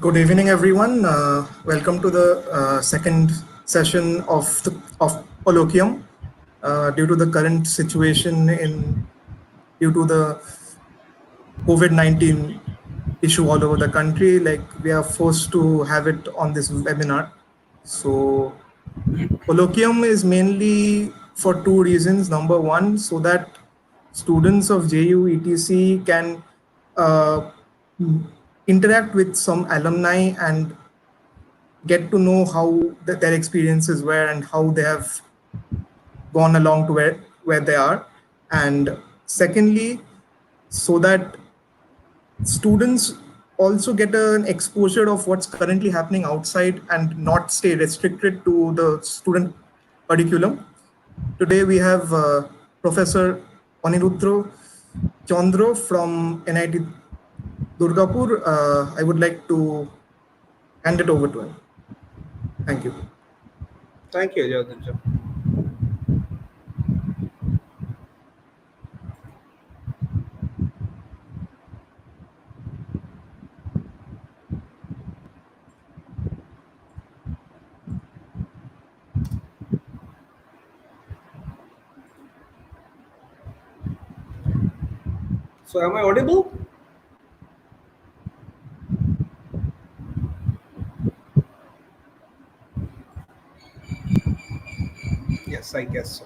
Good evening, everyone. Welcome to the second session of Colloquium. Due to the current situation due to the COVID-19 issue all over the country, like we are forced to have it on this webinar. So Colloquium is mainly for two reasons. Number one, so that students of JU ETC can uh, interact with some alumni and get to know how their experiences were and how they have gone along to where they are. And secondly, so that students also get an exposure of what's currently happening outside and not stay restricted to the student curriculum. Today we have Professor Aniruddha Chandra from NIT Durgapur. I would like to hand it over to him. Thank you. Thank you, Jyotirja. So, am I audible? Yes, I guess so.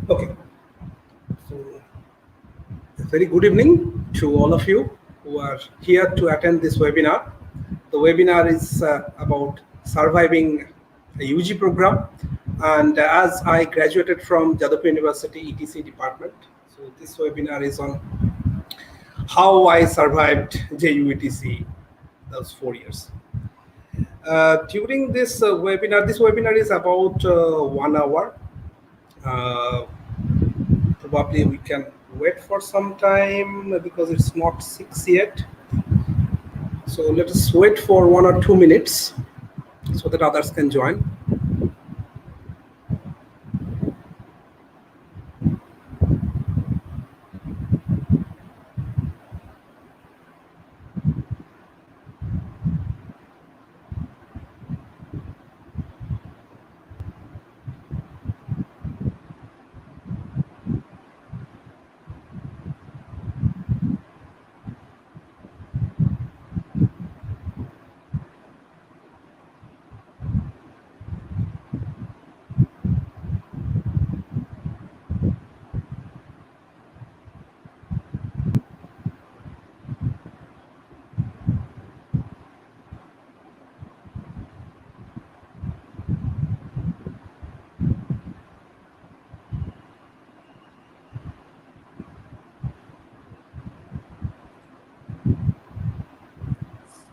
Okay. So, a very good evening to all of you who are here to attend this webinar. The webinar is about surviving a UG program. And as I graduated from Jadavpur University ETCE department, so this webinar is on how I survived JU ETCE those 4 years. During this webinar is about 1 hour. Probably we can wait for some time because it's not 6 yet. So let us wait for 1 or 2 minutes so that others can join.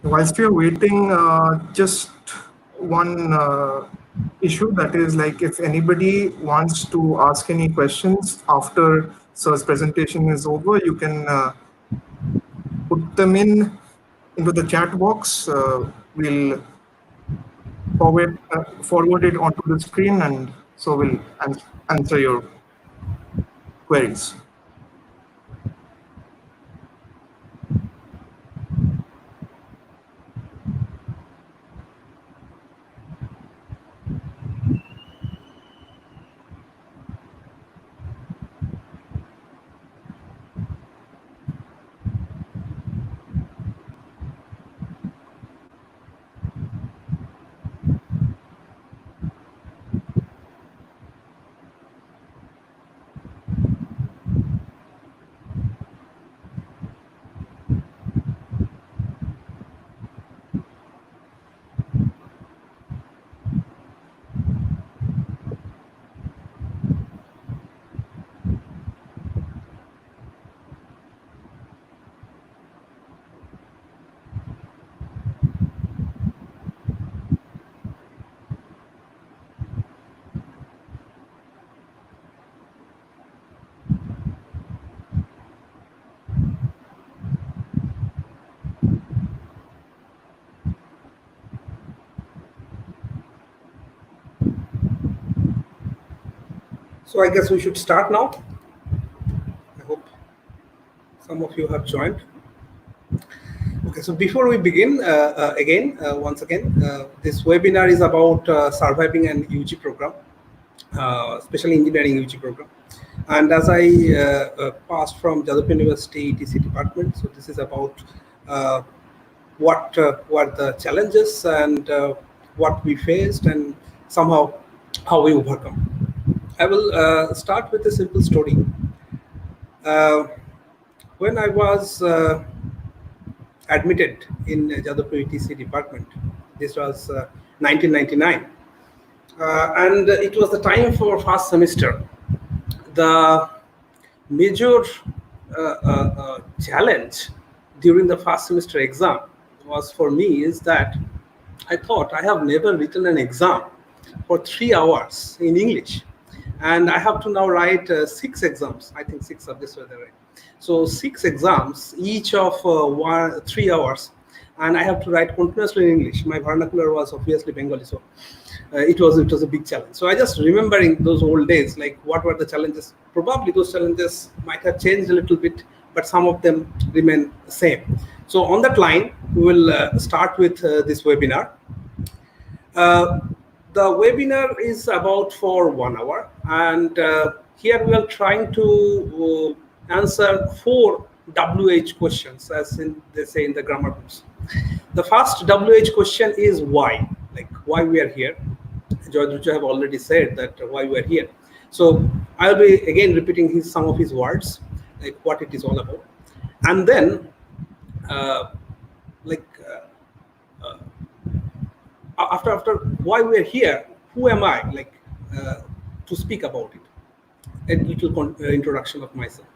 Whilst we are waiting, just one issue, that is, like, if anybody wants to ask any questions after Sir's presentation is over, you can put them into the chat box. We'll forward it onto the screen, and so we'll answer your queries. So I guess we should start now. I hope some of you have joined. Okay, so before we begin, once again, this webinar is about surviving an UG program, especially engineering UG program. And as I passed from Jadavpur University ETCE department, so this is about what were the challenges and what we faced and somehow how we overcome. I will start with a simple story. When I was admitted in Jadavpur ETCE department, this was 1999, and it was the time for first semester. The major challenge during the first semester exam was for me is that I thought I have never written an exam for 3 hours in English, and I have to now write 6 exams. I think 6 subjects were there. So 6 exams, each of 3 hours, and I have to write continuously in English. My vernacular was obviously Bengali, so it was a big challenge. So I just remembering those old days, like what were the challenges? Probably those challenges might have changed a little bit, but some of them remain the same. So on that line, we will start with this webinar. The webinar is about for 1 hour, and here we are trying to answer 4 WH questions, as they say in the grammar books. The first WH question is why, like why we are here. George have already said that why we are here. So I'll be again repeating some of his words, like what it is all about, and then after why we are here, who am I, like to speak about it, a little introduction of myself.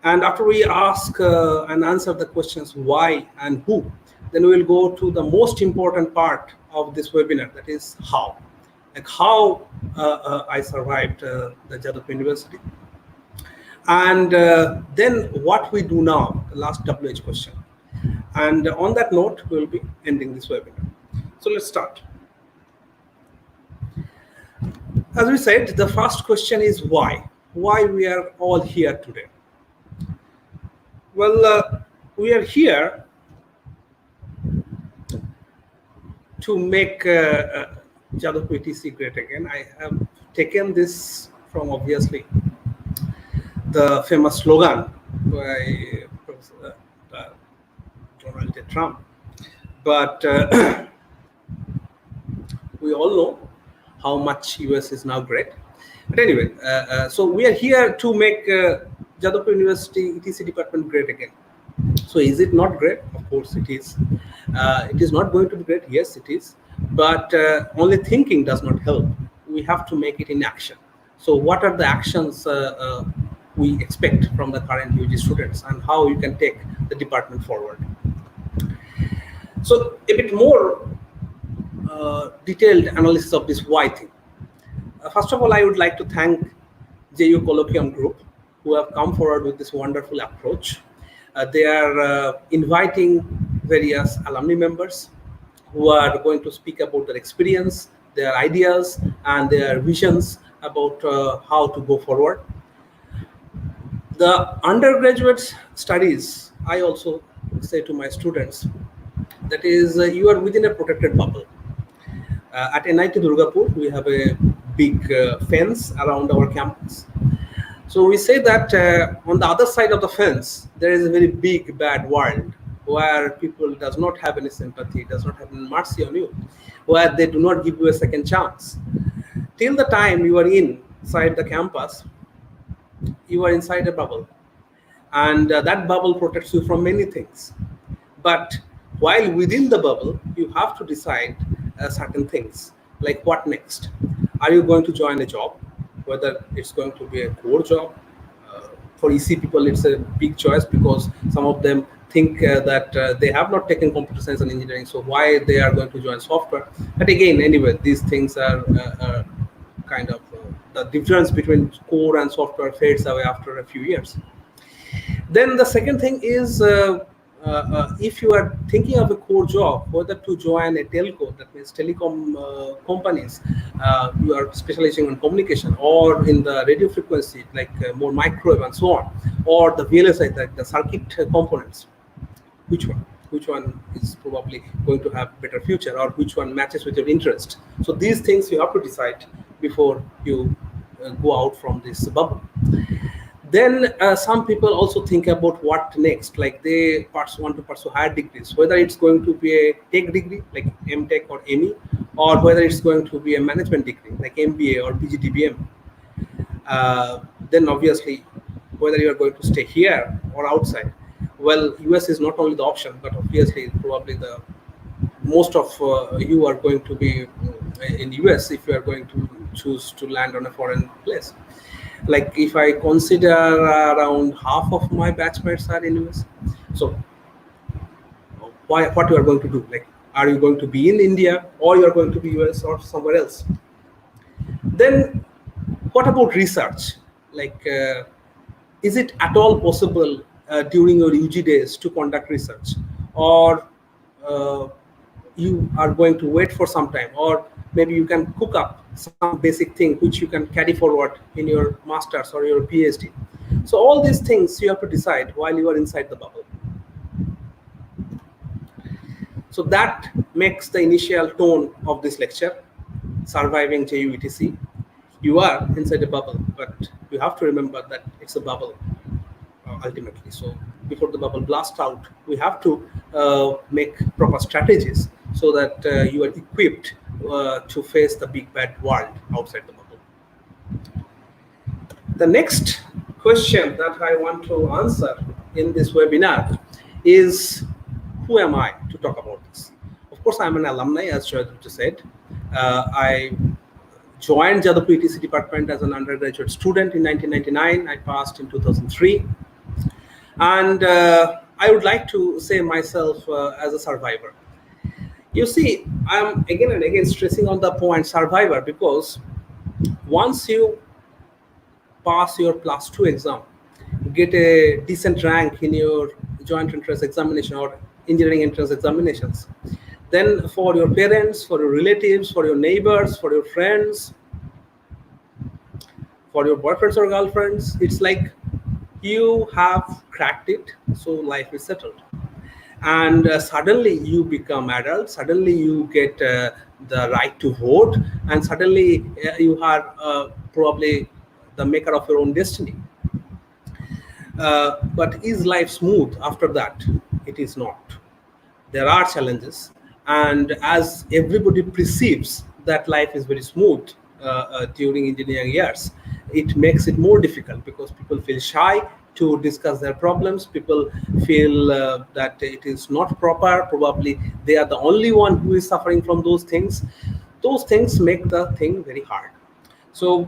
And after we ask and answer the questions why and who, then we will go to the most important part of this webinar, that is how. Like how I survived the Jadavpur University. And then what we do now, the last WH question. And on that note, we will be ending this webinar. So let's start. As we said, the first question is why. Why we are all here today? Well, we are here to make Jadavpur ETCE great again. I have taken this from obviously the famous slogan by Donald J. Trump. But we all know how much US is now great. But anyway, so we are here to make Jadavpur University ETCE department great again. So is it not great? Of course it is. It is not going to be great. Yes, it is. But only thinking does not help. We have to make it in action. So what are the actions we expect from the current UG students, and how you can take the department forward? So a bit more detailed analysis of this why thing. First of all, I would like to thank JU Colloquium Group, who have come forward with this wonderful approach. They are inviting various alumni members who are going to speak about their experience, their ideas, and their visions about how to go forward. The undergraduate studies, I also say to my students, that is, you are within a protected bubble. At NIT Durgapur, we have a big fence around our campus. So we say that on the other side of the fence, there is a very big, bad world where people does not have any sympathy, does not have any mercy on you, where they do not give you a second chance. Till the time you are inside the campus, you are inside a bubble. And that bubble protects you from many things. But while within the bubble, you have to decide certain things, like what next? Are you going to join a job, whether it's going to be a core job? For EC people, it's a big choice because some of them think that they have not taken computer science and engineering, so why they are going to join software? But again, anyway, these things are kind of the difference between core and software fades away after a few years. Then the second thing is if you are thinking of a core job, whether to join a telco, that means telecom companies, you are specializing on communication, or in the radio frequency, like more microwave and so on, or the VLSI, like the circuit components, which one? Which one is probably going to have better future, or which one matches with your interest? So these things you have to decide before you go out from this bubble. Then some people also think about what next, like they want to pursue higher degrees, whether it's going to be a tech degree like MTech or ME, or whether it's going to be a management degree like MBA or PGDBM. Then obviously, whether you are going to stay here or outside, well, US is not only the option, but obviously probably the most of you are going to be in US if you are going to choose to land on a foreign place. Like if I consider around half of my batchmates are in US, so what you are going to do? Like, are you going to be in India, or you are going to be US or somewhere else? Then what about research? Like, is it at all possible during your UG days to conduct research, or you are going to wait for some time, or maybe you can cook up some basic thing which you can carry forward in your master's or your PhD? So all these things you have to decide while you are inside the bubble. So that makes the initial tone of this lecture, surviving JU ETCE. You are inside a bubble, but you have to remember that it's a bubble ultimately. So before the bubble blasts out, we have to make proper strategies so that you are equipped to face the big bad world outside the bubble. The next question that I want to answer in this webinar is, who am I to talk about this? Of course, I'm an alumni, as Joyadruta said. I joined Jadavpur ETCE department as an undergraduate student in 1999. I passed in 2003. And I would like to say myself as a survivor. You see, I'm again and again stressing on the point survivor, because once you pass your +2 exam, get a decent rank in your joint entrance examination or engineering entrance examinations, then for your parents, for your relatives, for your neighbors, for your friends, for your boyfriends or girlfriends, it's like you have cracked it, so life is settled. And suddenly you become adult, suddenly you get the right to vote, and suddenly you are probably the maker of your own destiny. But is life smooth after that? It is not. There are challenges, and as everybody perceives that life is very smooth during engineering years, it makes it more difficult, because people feel shy to discuss their problems. People feel that it is not proper. Probably they are the only one who is suffering from those things. Those things make the thing very hard. So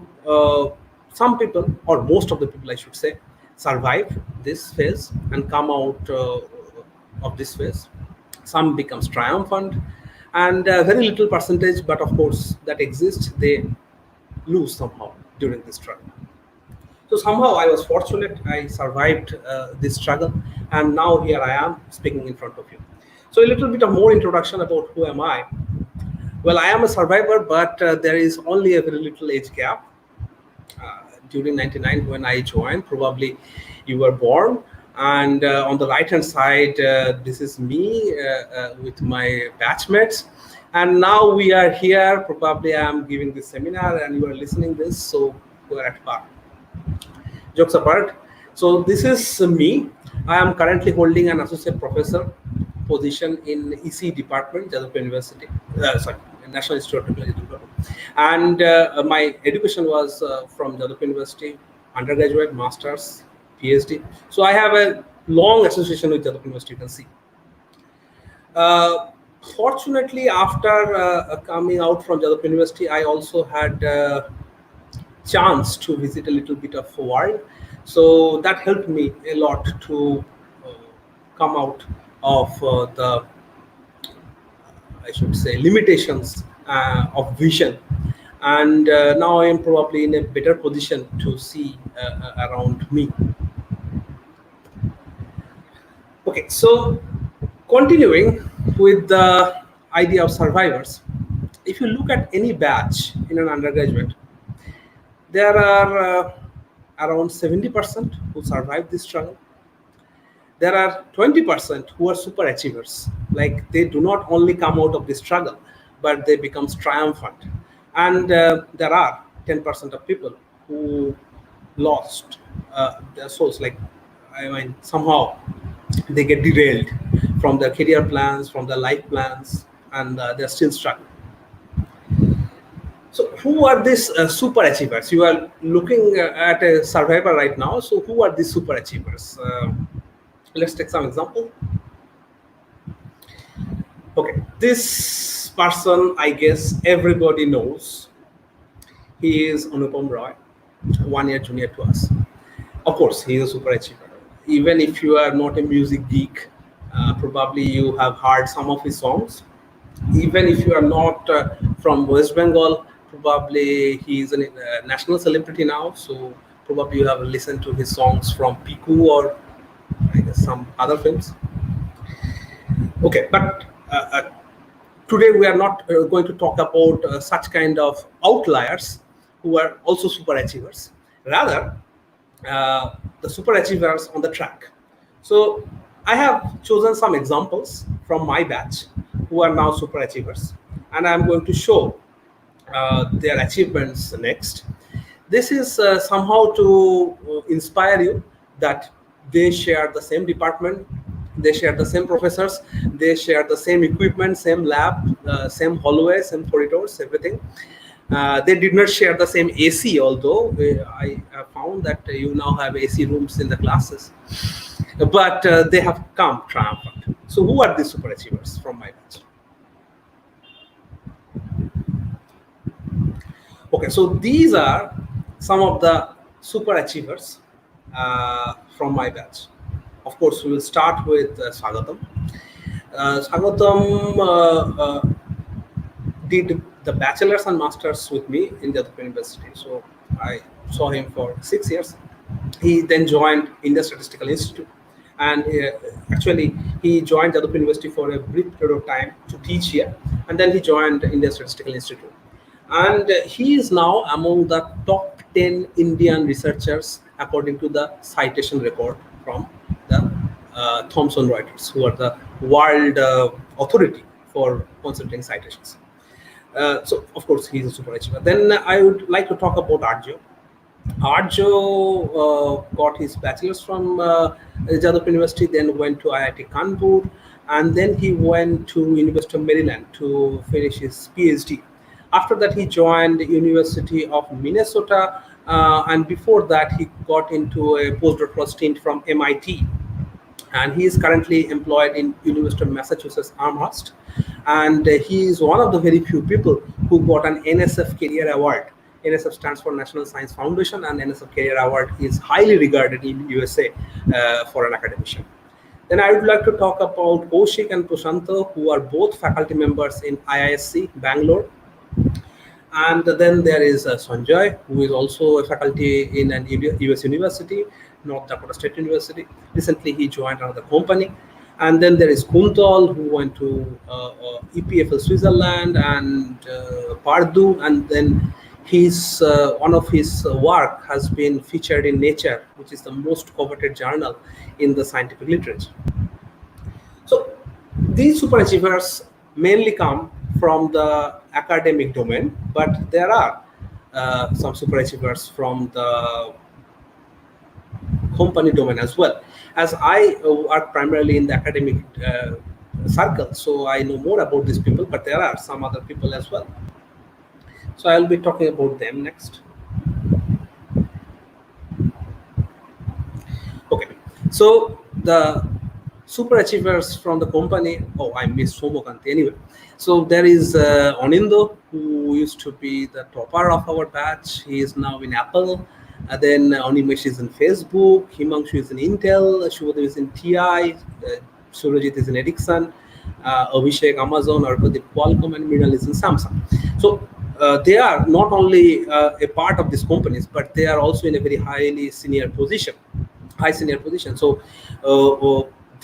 some people, or most of the people I should say, survive this phase and come out of this phase. Some becomes triumphant, and very little percentage, but of course that exists, they lose somehow during this struggle. So somehow I was fortunate, I survived this struggle, and now here I am speaking in front of you. So a little bit of more introduction about who am I. Well, I am a survivor, but there is only a very little age gap. During 99 when I joined, probably you were born, and on the right hand side, this is me with my batchmates, and now we are here. Probably I am giving this seminar and you are listening this, so we are at par. Jokes apart, so this is me. I am currently holding an associate professor position in ECE department, Jadavpur University, National Institute of Technology, Durgapur. And my education was from Jadavpur University, undergraduate, masters, PhD. So I have a long association with Jadavpur University, you can see. Fortunately, after coming out from Jadavpur University, I also had chance to visit a little bit of world. So that helped me a lot to come out of the, I should say, limitations of vision. And now I am probably in a better position to see around me. Okay, so continuing with the idea of survivors, if you look at any batch in an undergraduate, there are around 70% who survive this struggle. There are 20% who are super achievers. Like they do not only come out of the struggle, but they become triumphant. And there are 10% of people who lost their souls. Like, I mean, somehow they get derailed from their career plans, from their life plans, and they're still struggling. So, who are these super achievers? You are looking at a survivor right now. So, who are these super achievers? Let's take some example. Okay, this person, I guess everybody knows. He is Anupam Roy, 1 year junior to us. Of course, he is a super achiever. Even if you are not a music geek, probably you have heard some of his songs. Even if you are not from West Bengal, probably he is a national celebrity now. So probably you have listened to his songs from Piku or I guess some other films. Okay, but today we are not going to talk about such kind of outliers who are also super achievers. Rather, the super achievers on the track. So I have chosen some examples from my batch who are now super achievers, and I'm going to show their achievements next. This is somehow to inspire you that they share the same department, they share the same professors, they share the same equipment, same lab, same hallway, same corridors, everything. They did not share the same AC, although I found that you now have AC rooms in the classes. But they have come triumphant. So who are these super achievers from my batch? Okay, so these are some of the super achievers from my batch. Of course, we will start with Swagatam. Swagatam did the bachelor's and master's with me in the Durgapur University. So I saw him for 6 years. He then joined India Statistical Institute. And actually, he joined the Durgapur University for a brief period of time to teach here. And then he joined India Statistical Institute. And he is now among the top 10 Indian researchers according to the citation record from the Thomson Reuters, who are the world authority for consulting citations. So, of course, he's a super achiever. Then I would like to talk about Arjo. Arjo got his bachelor's from Jadavpur University, then went to IIT Kanpur, and then he went to University of Maryland to finish his PhD. After that, he joined the University of Minnesota, and before that, he got into a postdoctoral stint from MIT. And he is currently employed in University of Massachusetts Amherst. And he is one of the very few people who got an NSF Career Award. NSF stands for National Science Foundation, and NSF Career Award is highly regarded in USA for an academician. Then I would like to talk about Kaushik and Prashanto, who are both faculty members in IISc Bangalore. And then there is Sanjay, who is also a faculty in an US university, North Dakota State University. Recently, he joined another company. And then there is Kuntal, who went to EPFL Switzerland and Purdue. And then his one of his work has been featured in Nature, which is the most coveted journal in the scientific literature. So these super achievers mainly come from the academic domain, but there are some super achievers from the company domain as well. As I work primarily in the academic circle, so I know more about these people, but there are some other people as well. So I'll be talking about them next. Okay, so the super achievers from the company. Oh, I missed Somokanti anyway. So there is Anindo, who used to be the topper of our batch. He is now in Apple. Then Animesh is in Facebook. Himanshu is in Intel. Shubhadev is in TI. Surajit is in Ericsson. Abhishek Amazon, Arpadeep Qualcomm, and Mrinal is in Samsung. So they are not only a part of these companies, but they are also in a very high senior position. So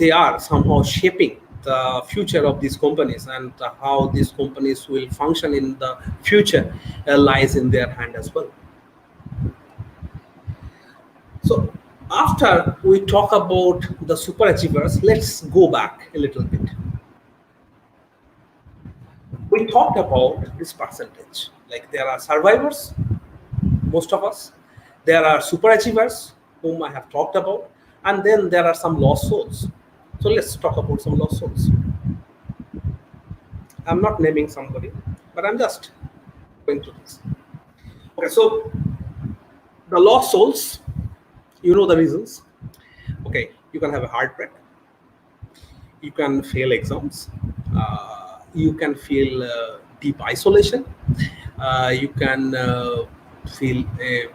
they are somehow shaping the future of these companies, and how these companies will function in the future lies in their hand as well. So after we talk about the super achievers, let's go back a little bit. We talked about this percentage, like there are survivors, most of us, there are super achievers whom I have talked about, and then there are some lost souls. So let's talk about some lost souls. I'm not naming somebody, but I'm just going through this. Okay, so the lost souls, you know the reasons. Okay, you can have a heartbreak, you can fail exams, you can feel deep isolation, you can feel a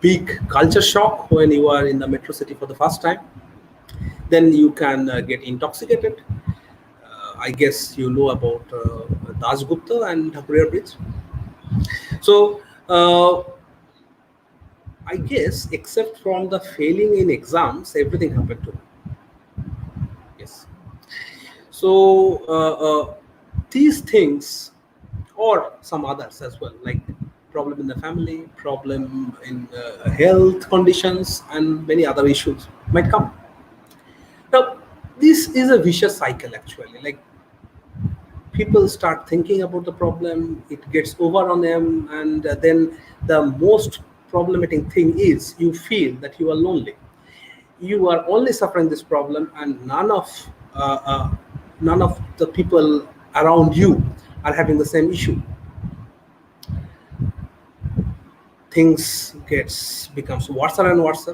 big culture shock when you are in the metro city for the first time. Then you can get intoxicated. I guess you know about Dasgupta and Dhapuriya Bridge. So I guess except from the failing in exams, everything happened to me. Yes. So these things, or some others as well, like problem in the family, problem in health conditions, and many other issues might come. Now, this is a vicious cycle actually. Like people start thinking about the problem, it gets over on them, and then the most problematic thing is you feel that you are lonely. You are only suffering this problem, and none of the people around you are having the same issue. Things becomes worse and worse,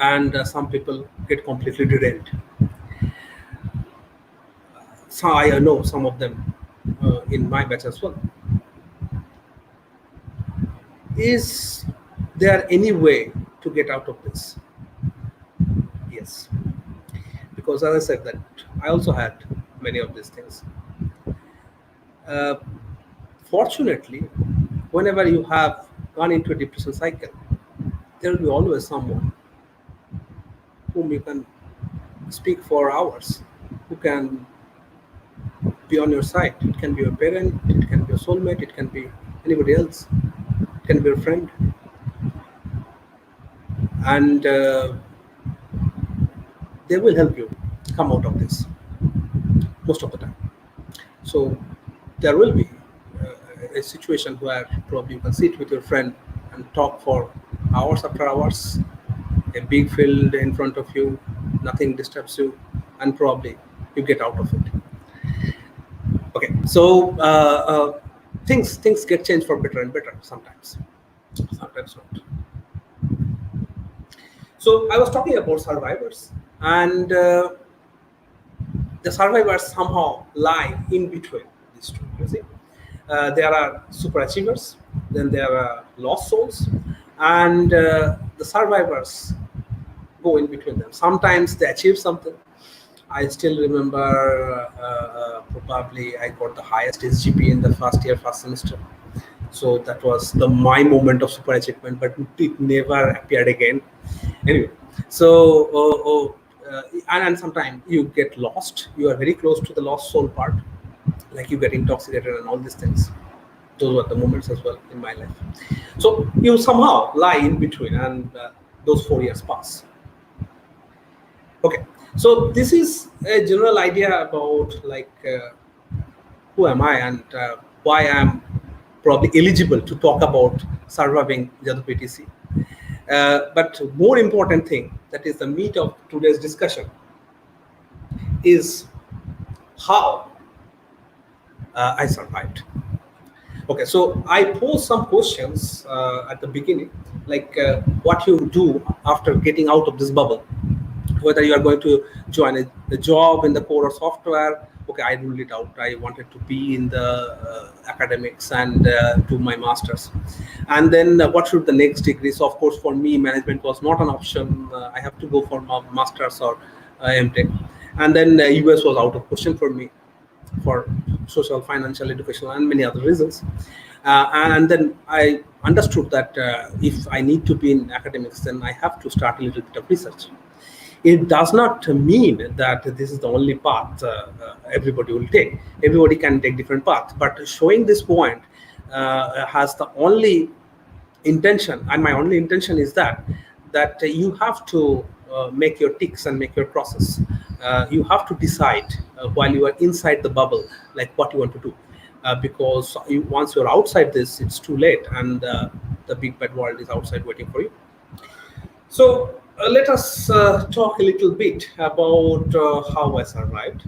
and some people get completely derailed. So I know some of them in my batch as well. Is there any way to get out of this? Yes, because as I said that I also had many of these things. Fortunately, whenever you have gone into a depression cycle, there will be always someone whom you can speak for hours, who can be on your side. It can be your parent, it can be your soulmate, it can be anybody else, it can be your friend. And they will help you come out of this most of the time. So there will be a situation where probably you can sit with your friend and talk for hours after hours, a big field in front of you, nothing disturbs you, and probably you get out of it. Okay, so things get changed for better and better sometimes not. So I was talking about survivors, and the survivors somehow lie in between these two. You see, there are super achievers, then there are lost souls, and the survivors go in between them. Sometimes they achieve something. I still remember probably I got the highest SGP in the first semester. So that was my moment of super achievement, but it never appeared again. Anyway, so and sometimes you get lost. You are very close to the lost soul part, like you get intoxicated and all these things. Those were the moments as well in my life. So you somehow lie in between, and those 4 years pass. Okay, so this is a general idea about like who am I, and why I'm probably eligible to talk about surviving Jadavpur ETCE. But more important thing, that is the meat of today's discussion, is how I survived. Okay, so I posed some questions at the beginning, like what you do after getting out of this bubble, whether you are going to join a job in the core or software. Okay, I ruled it out. I wanted to be in the academics and do my master's. And then what should the next degree? So of course, for me, management was not an option. I have to go for master's or MTech. And then US was out of question for me, for social, financial, educational, and many other reasons. And then I understood that if I need to be in academics, then I have to start a little bit of research. It does not mean that this is the only path everybody will take. Everybody can take different paths, but showing this point has the only intention, and my only intention is that you have to make your ticks and make your process. You have to decide while you are inside the bubble, like what you want to do, because once you're outside this, it's too late, and the big bad world is outside waiting for you. So let us talk a little bit about how I survived.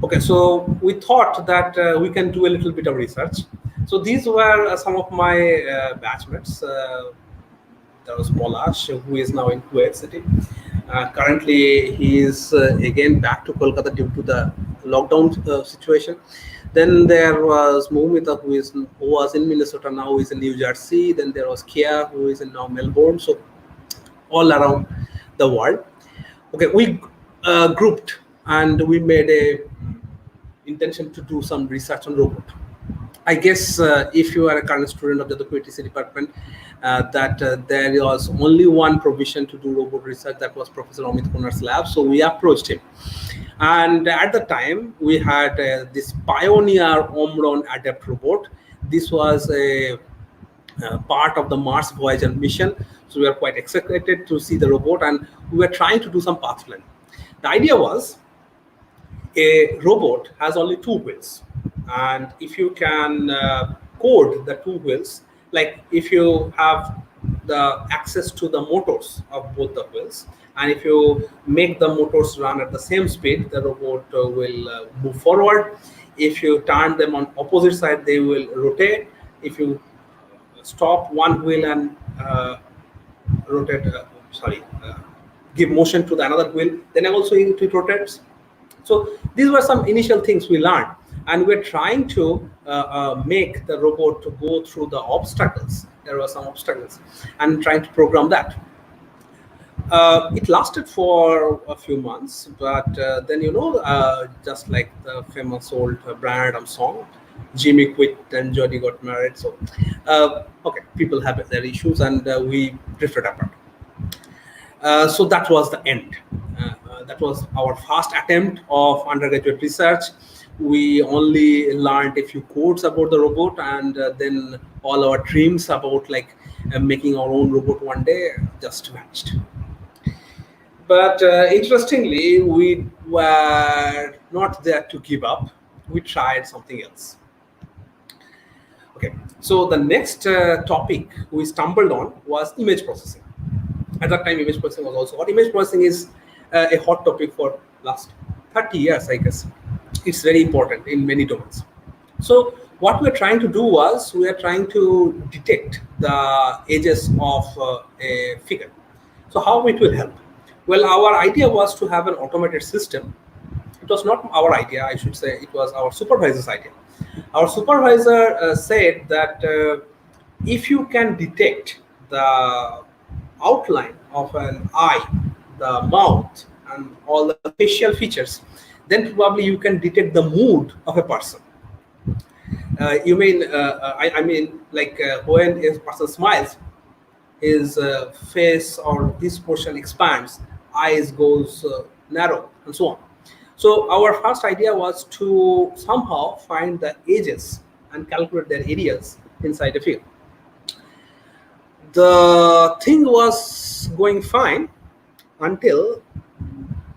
Okay, so we thought that we can do a little bit of research. So these were some of my batchmates. There was Polash, who is now in Kuwait City. Currently, he is again back to Kolkata due to the lockdown situation. Then there was Moumita, who was in Minnesota, now is in New Jersey. Then there was Kia, who is in now Melbourne. So all around the world. Okay, we grouped and we made a intention to do some research on robot. I guess if you are a current student of the ETCE department, that there was only one provision to do robot research, that was Professor Amit Kunar's lab. So we approached him. And at the time, we had this Pioneer Omron Adapt robot. This was a part of the Mars Voyager mission. So we are quite excited to see the robot, and we were trying to do some path plan. The idea was a robot has only two wheels, and if you can code the two wheels, like if you have the access to the motors of both the wheels, and if you make the motors run at the same speed, the robot will move forward. If you turn them on opposite side, they will rotate. If you stop one wheel and rotate, give motion to the another wheel, then also it rotates. So these were some initial things we learned, and we're trying to make the robot to go through the obstacles. There were some obstacles, and trying to program that. It lasted for a few months, but then just like the famous old Bryan Adams song, Jimmy quit and Jody got married. So okay, people have their issues, and we drifted apart. So that was the end. That was our first attempt of undergraduate research. We only learned a few codes about the robot, and then all our dreams about like making our own robot one day just vanished. But interestingly, we were not there to give up. We tried something else. Okay, so the next topic we stumbled on was image processing. At that time, image processing was also hot. Image processing is a hot topic for last 30 years, I guess. It's very important in many domains. So what we're trying to do was we are trying to detect the edges of a figure. So how it will help? Well, our idea was to have an automated system. It was not our idea, I should say. It was our supervisor's idea. Our supervisor said that if you can detect the outline of an eye, the mouth, and all the facial features, then probably you can detect the mood of a person. You mean, I mean, like when a person smiles, his face or his portion expands, eyes goes narrow, and so on. So our first idea was to somehow find the edges and calculate their areas inside a figure. The thing was going fine until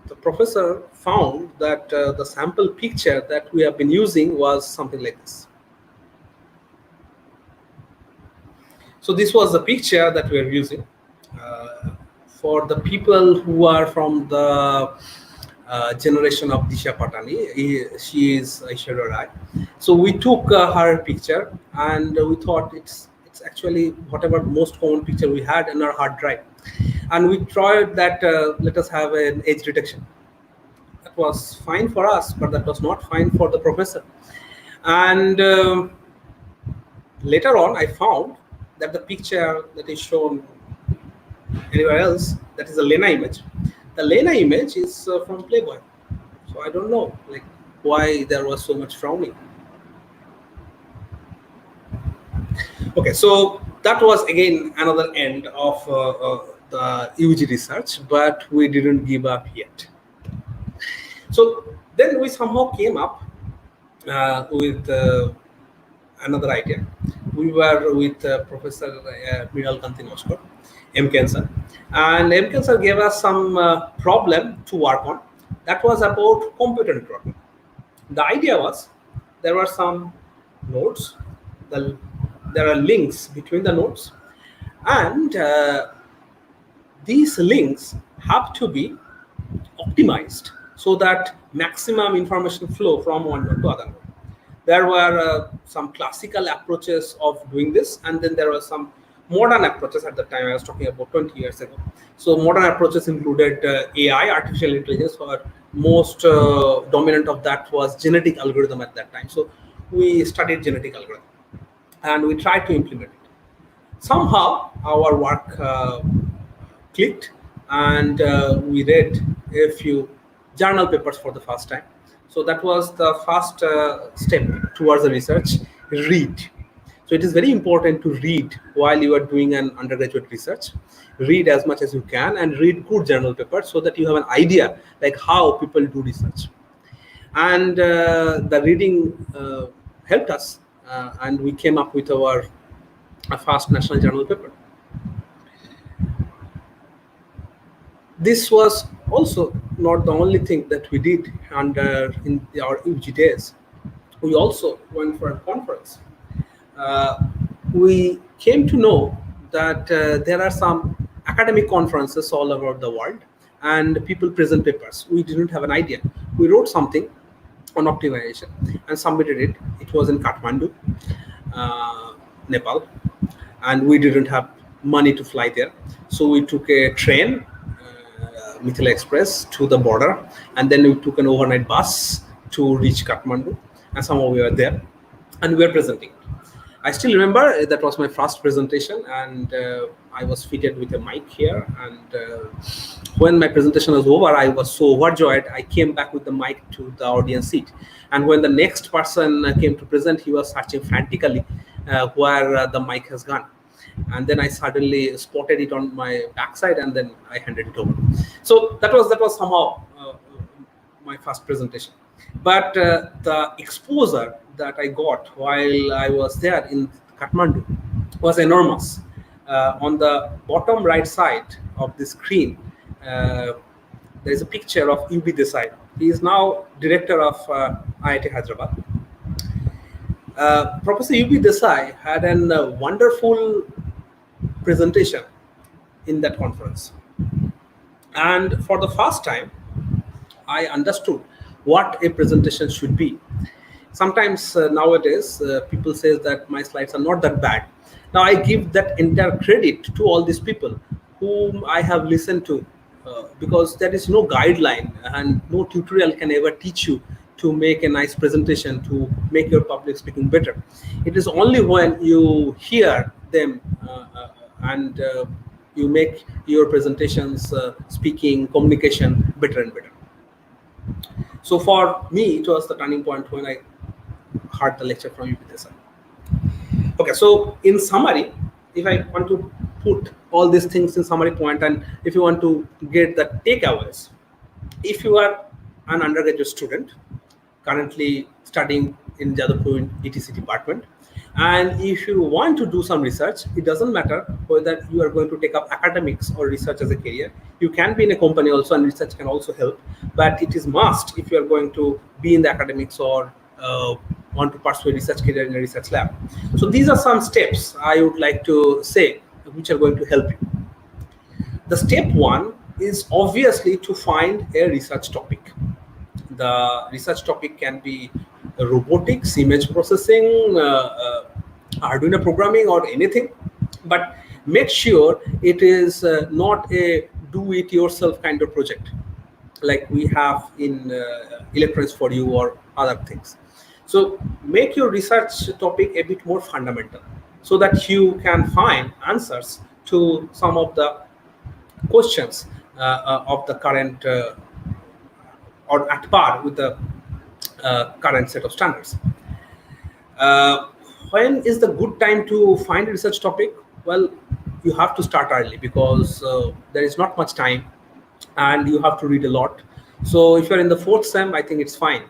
the professor found that the sample picture that we have been using was something like this. So this was the picture that we are using. For the people who are from the generation of Disha Patani, she is Aishwarya Rai. So we took her picture, and we thought it's actually whatever most common picture we had in our hard drive, and we tried that let us have an edge detection. That was fine for us, but that was not fine for the professor. And later on, I found that the picture that is shown anywhere else, that is a Lena image. The Lena image is from Playboy. So I don't know like why there was so much frowning. Okay, so That was again another end of the UG research, but we didn't give up yet. So then we somehow came up with another idea. We were with Professor Mridul Kanti Noskar, M. Cancer, and M. Cancer gave us some problem to work on. That was about computer networking. The idea was there were some nodes, there are links between the nodes, and these links have to be optimized so that maximum information flow from one node to other node. There were some classical approaches of doing this, and then there were some modern approaches at the time. I was talking about 20 years ago. So modern approaches included AI, artificial intelligence, or most dominant of that was genetic algorithm at that time. So we studied genetic algorithm and we tried to implement it. Somehow our work clicked, and we read a few journal papers for the first time. So that was the first step towards the research, read. So it is very important to read while you are doing an undergraduate research. Read as much as you can and read good journal papers so that you have an idea like how people do research. And the reading helped us, and we came up with our first national journal paper. This was also not the only thing that we did in our UG days. We also went for a conference. We came to know that there are some academic conferences all over the world, and people present papers. We didn't have an idea. We wrote something on optimization and submitted it. It was in Kathmandu, Nepal, and we didn't have money to fly there. So we took a train, Mithila Express, to the border, and then we took an overnight bus to reach Kathmandu, and somehow we were there, and we were presenting. I still remember that was my first presentation, and I was fitted with a mic here, and when my presentation was over, I was so overjoyed, I came back with the mic to the audience seat. And when the next person came to present, he was searching frantically where the mic has gone. And then I suddenly spotted it on my backside, and then I handed it over. So that was somehow my first presentation. But the exposure that I got while I was there in Kathmandu was enormous. On the bottom right side of the screen, there is a picture of UB Desai. He is now director of IIT Hyderabad. Professor UB Desai had a wonderful presentation in that conference. And for the first time, I understood what a presentation should be. Sometimes nowadays, people say that my slides are not that bad. Now I give that entire credit to all these people whom I have listened to, because there is no guideline and no tutorial can ever teach you to make a nice presentation, to make your public speaking better. It is only when you hear them and you make your presentations, speaking, communication better and better. So for me, it was the turning point when I heard the lecture from UB Desai. Okay, so in summary, if I want to put all these things in summary point, and if you want to get the takeaways, if you are an undergraduate student currently studying in Jadavpur in ETCE department, and if you want to do some research, it doesn't matter whether you are going to take up academics or research as a career. You can be in a company also, and research can also help, but it is must if you are going to be in the academics or want to pursue a research career in a research lab. So these are some steps I would like to say which are going to help you. The step one is obviously to find a research topic. The research topic can be robotics, image processing, Arduino programming, or anything, but make sure it is not a do-it-yourself kind of project like we have in electronics for you or other things. So make your research topic a bit more fundamental so that you can find answers to some of the questions of the current or at par with the current set of standards. When is the good time to find a research topic? Well, you have to start early because there is not much time and you have to read a lot. So if you're in the fourth sem, I think it's fine.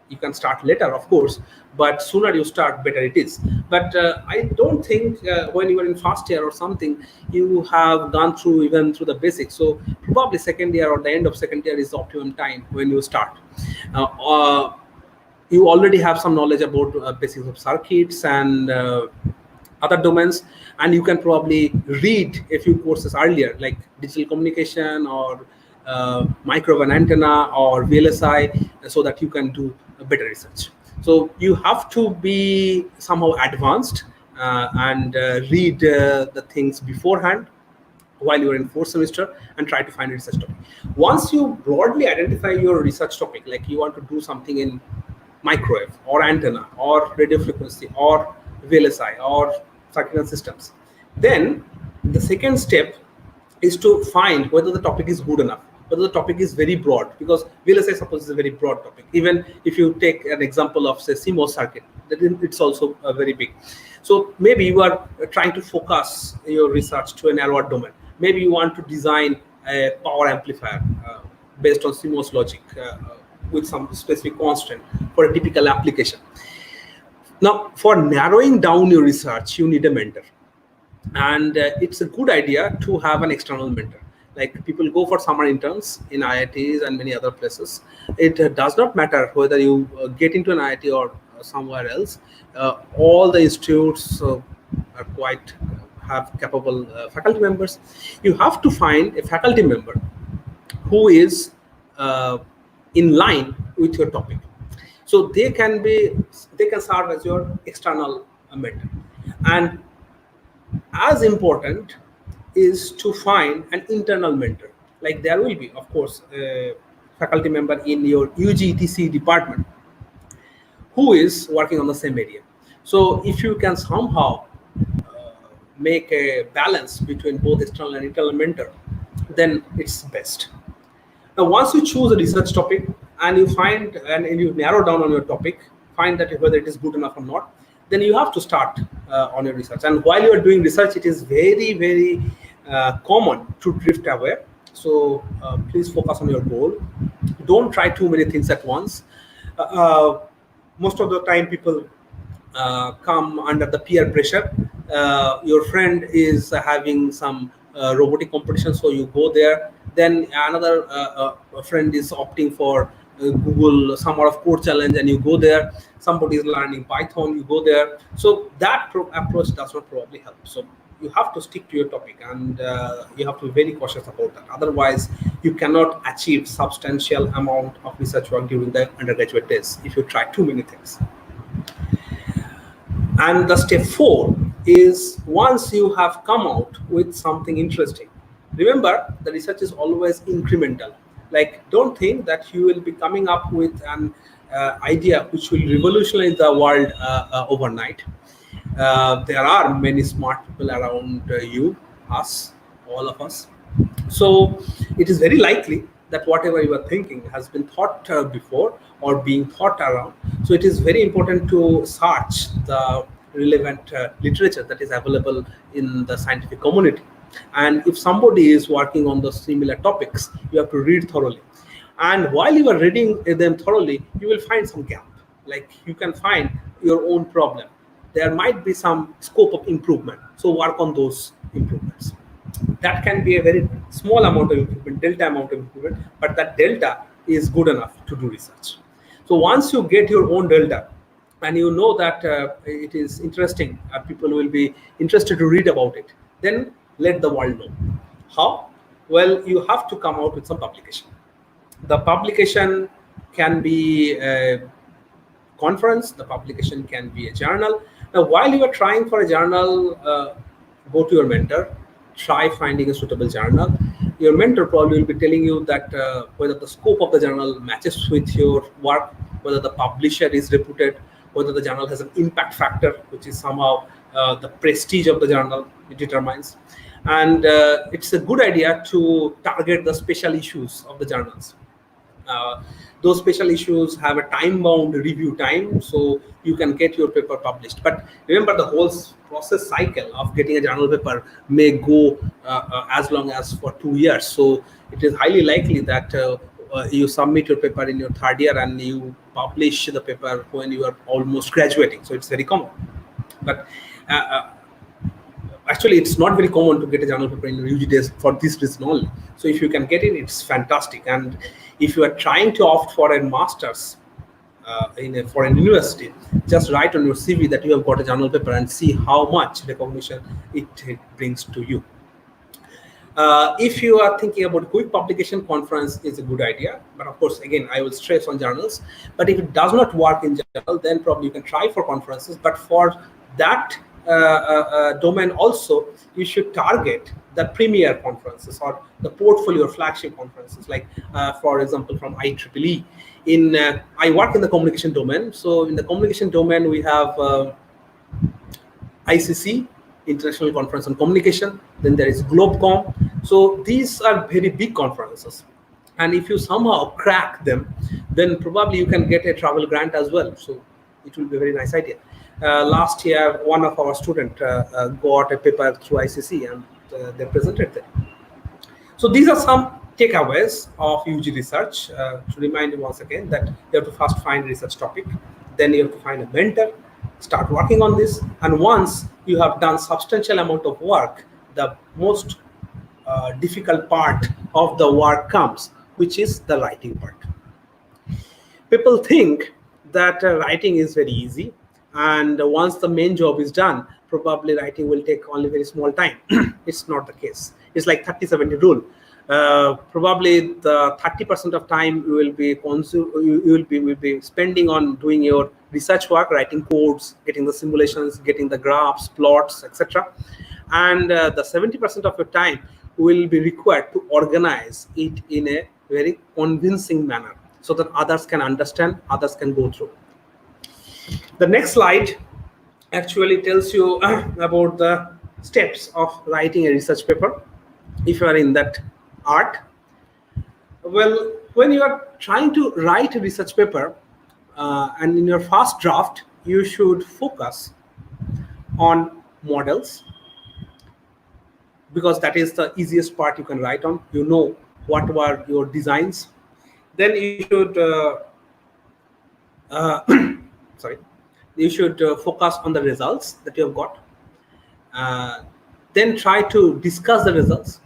You can start later, of course, but sooner you start, better it is. But I don't think when you are in first year or something, you have gone through even through the basics. So probably second year or the end of second year is the optimum time when you start. Uh, uh, you already have some knowledge about basics of circuits and other domains, and you can probably read a few courses earlier like digital communication or microwave and antenna or VLSI, so that you can do a better research. So you have to be somehow advanced and read the things beforehand while you're in fourth semester and try to find a research topic. Once you broadly identify your research topic, like you want to do something in microwave or antenna or radio frequency or VLSI or circuit systems, then the second step is to find whether the topic is good enough, whether the topic is very broad, because VLSI suppose is a very broad topic. Even if you take an example of say CMOS circuit, then it's also very big. So maybe you are trying to focus your research to a narrower domain. Maybe you want to design a power amplifier based on CMOS logic with some specific constant for a typical application. Now, for narrowing down your research, you need a mentor. And it's a good idea to have an external mentor. Like people go for summer interns in IITs and many other places. It does not matter whether you get into an IIT or somewhere else. All the institutes are quite have capable faculty members. You have to find a faculty member who is in line with your topic. So they can serve as your external mentor. And as important is to find an internal mentor. Like there will be, of course, a faculty member in your UG ETCE department who is working on the same area. So if you can somehow make a balance between both external and internal mentor, then it's best. Now, once you choose a research topic and you find and you narrow down on your topic, find that whether it is good enough or not, then you have to start on your research. And while you are doing research, it is very, very common to drift away. So please focus on your goal. Don't try too many things at once. Most of the time, people come under the peer pressure. Your friend is having some robotic competition, so you go there. Then another friend is opting for Google some sort of code challenge, and you go there. Somebody is learning Python, you go there. So that approach does not probably help. So you have to stick to your topic, and you have to be very cautious about that. Otherwise, you cannot achieve substantial amount of research work during the undergraduate days if you try too many things. And the step 4 is, once you have come out with something interesting, remember the research is always incremental. Like, don't think that you will be coming up with an idea which will revolutionize the world overnight. There are many smart people around you, us, all of us. So it is very likely that whatever you are thinking has been thought before or being thought around. So it is very important to search the relevant literature that is available in the scientific community. And if somebody is working on the similar topics, you have to read thoroughly. And while you are reading them thoroughly, you will find some gap. Like, you can find your own problem. There might be some scope of improvement. So work on those improvements. That can be a very small amount of improvement, delta amount of improvement, but that delta is good enough to do research. So once you get your own delta and you know that it is interesting, people will be interested to read about it, then let the world know. How? Well, you have to come out with some publication. The publication can be a conference, the publication can be a journal. Now, while you are trying for a journal, go to your mentor, try finding a suitable journal. Your mentor probably will be telling you that whether the scope of the journal matches with your work, whether the publisher is reputed, whether the journal has an impact factor, which is somehow the prestige of the journal it determines. And it's a good idea to target the special issues of the journals. Those special issues have a time-bound review time, so you can get your paper published. But remember, the whole process cycle of getting a journal paper may go as long as for 2 years. So it is highly likely that you submit your paper in your 3rd year and you publish the paper when you are almost graduating. So it's very common. But actually, it's not very common to get a journal paper in your UG days for this reason only. So if you can get it, it's fantastic. And if you are trying to opt for a master's in a foreign university, just write on your CV that you have got a journal paper and see how much recognition it brings to you. If you are thinking about quick publication, conference is a good idea. But of course, again, I will stress on journals. But if it does not work in journal, then probably you can try for conferences. But for that domain also, you should target the premier conferences or the portfolio or flagship conferences, like for example from IEEE. I work in the communication domain, so in the communication domain we have ICC, International Conference on Communication, then there is GlobeCom. So these are very big conferences, and if you somehow crack them, then probably you can get a travel grant as well. So it will be a very nice idea. Last year, one of our students got a paper through ICC and they presented there. So these are some takeaways of UG research. To remind you once again that you have to first find a research topic, then you have to find a mentor, start working on this, and once you have done substantial amount of work, the most difficult part of the work comes, which is the writing part. People think that writing is very easy, and once the main job is done, probably writing will take only very small time. It's not the case. It's like 30-70 rule. Probably the 30% of time you will be spending on doing your research work, writing codes, getting the simulations, getting the graphs, plots, etc. And the 70% of your time will be required to organize it in a very convincing manner so that others can understand, others can go through. The next slide actually tells you about the steps of writing a research paper if you are in that art. Well, when you are trying to write a research paper and in your first draft, you should focus on models, because that is the easiest part you can write on. You know what were your designs. Then you should focus on the results that you have got. Then try to discuss the results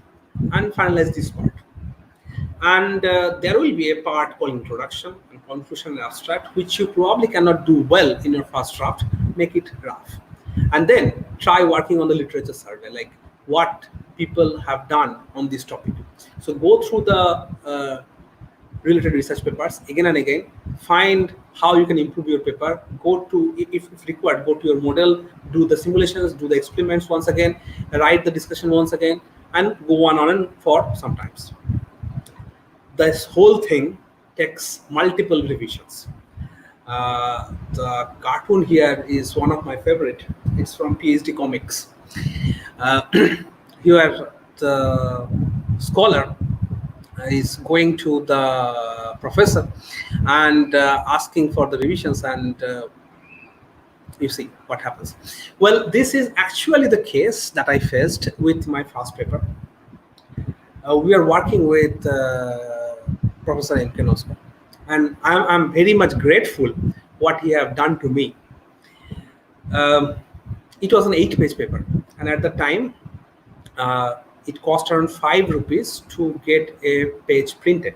and finalize this part. And there will be a part called introduction and conclusion and abstract, which you probably cannot do well in your first draft. Make it rough. And then try working on the literature survey, like what people have done on this topic. So go through the related research papers again and again, find how you can improve your paper, go to, if required, go to your model, do the simulations, do the experiments once again, write the discussion once again, and go on and for sometimes. This whole thing takes multiple revisions. The cartoon here is one of my favorite. It's from PhD Comics. Here the scholar is going to the professor and asking for the revisions, and you see what happens. Well, this is actually the case that I faced with my first paper. We are working with Professor M. K. Nosko, and I'm very much grateful what he have done to me. It was an 8-page paper, and at the time it cost around 5 rupees to get a page printed,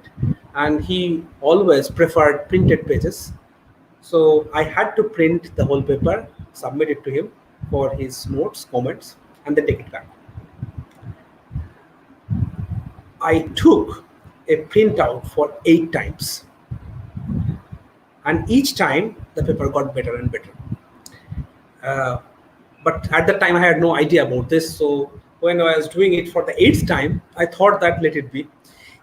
and he always preferred printed pages. So I had to print the whole paper, submit it to him for his notes, comments, and then take it back. I took a printout for 8 times, and each time the paper got better and better. But at the time I had no idea about this, so when I was doing it for the 8th time, I thought that let it be.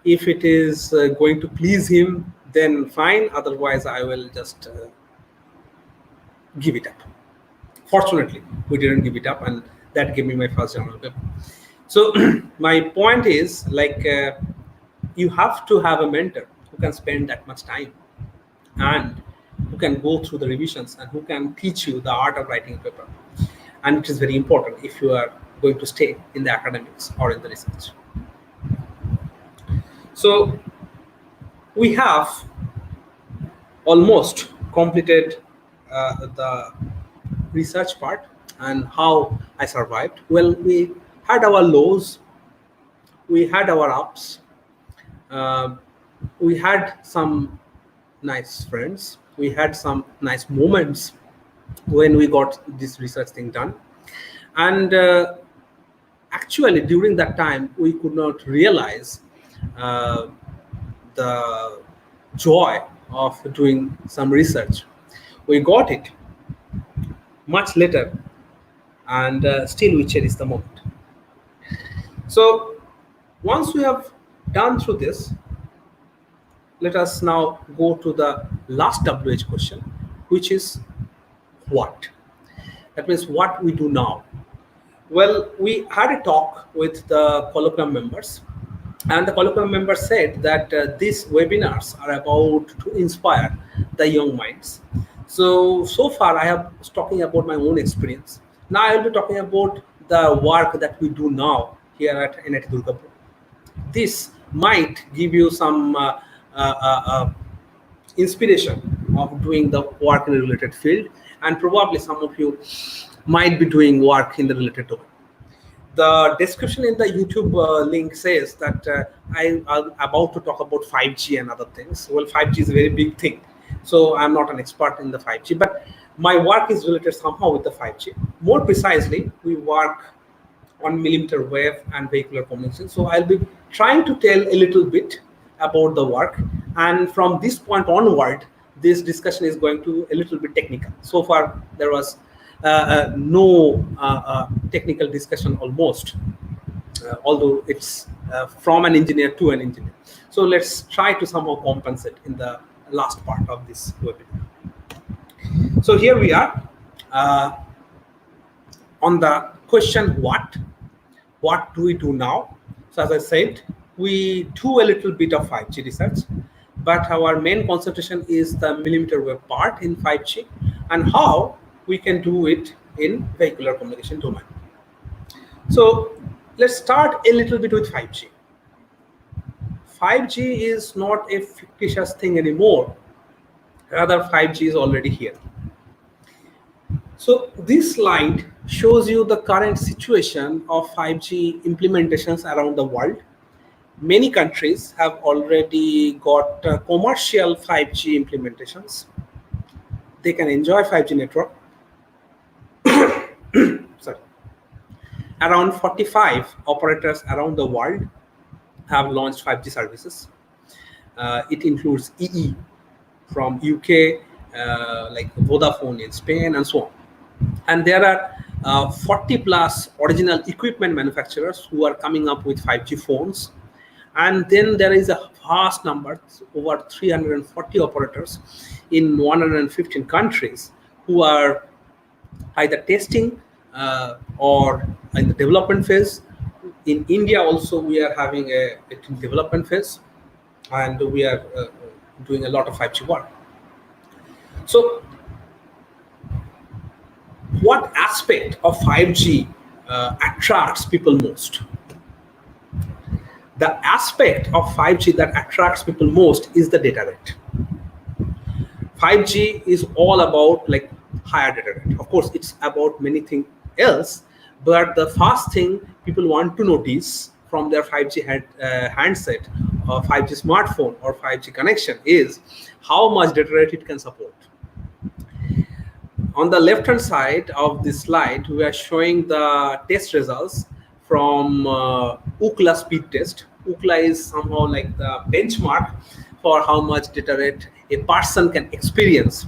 If it is going to please him, then fine. Otherwise, I will just give it up. Fortunately, we didn't give it up, and that gave me my first journal paper. So my point is, like, you have to have a mentor who can spend that much time and who can go through the revisions and who can teach you the art of writing a paper. And it is very important if you are going to stay in the academics or in the research. So we have almost completed the research part and how I survived. Well, we had our lows, we had our ups, we had some nice friends, we had some nice moments when we got this research thing done. And actually, during that time, we could not realize the joy of doing some research. We got it much later, and still we cherish the moment. So once we have done through this, let us now go to the last WH question, which is what? That means what we do now. Well, we had a talk with the Colloquium members, and the Colloquium members said that these webinars are about to inspire the young minds. So far I have talking about my own experience. Now I will be talking about the work that we do now here at NIT Durgapur. This might give you some inspiration of doing the work in a related field, and probably some of you might be doing work in the related domain. The description in the YouTube link says that I am about to talk about 5G and other things. Well, 5G is a very big thing, so I'm not an expert in the 5G, but my work is related somehow with the 5G. More precisely, we work on millimeter wave and vehicular communication. So I'll be trying to tell a little bit about the work, and from this point onward, this discussion is going to a little bit technical. So far, there was no technical discussion almost, although it's from an engineer to an engineer. So let's try to somehow compensate in the last part of this webinar. So here we are on the question what do we do now? So as I said, we do a little bit of 5G research, but our main concentration is the millimeter wave part in 5G and how we can do it in vehicular communication domain. So let's start a little bit with 5G. 5G is not a fictitious thing anymore. Rather, 5G is already here. So this slide shows you the current situation of 5G implementations around the world. Many countries have already got commercial 5G implementations. They can enjoy 5G network. Sorry. Around 45 operators around the world have launched 5G services. It includes EE from UK, like Vodafone in Spain, and so on. And there are 40 plus original equipment manufacturers who are coming up with 5G phones. And then there is a vast number, over 340 operators in 115 countries who are either testing or in the development phase. In India also, we are having a development phase, and we are doing a lot of 5G work. So what aspect of 5G attracts people most? The aspect of 5G that attracts people most is the data rate. 5G is all about like higher data rate. Of course, it's about many things else, but the first thing people want to notice from their 5G handset or 5G smartphone or 5G connection is how much data rate it can support. On the left hand side of this slide, we are showing the test results from Ookla speed test. Ookla is somehow like the benchmark for how much data rate a person can experience,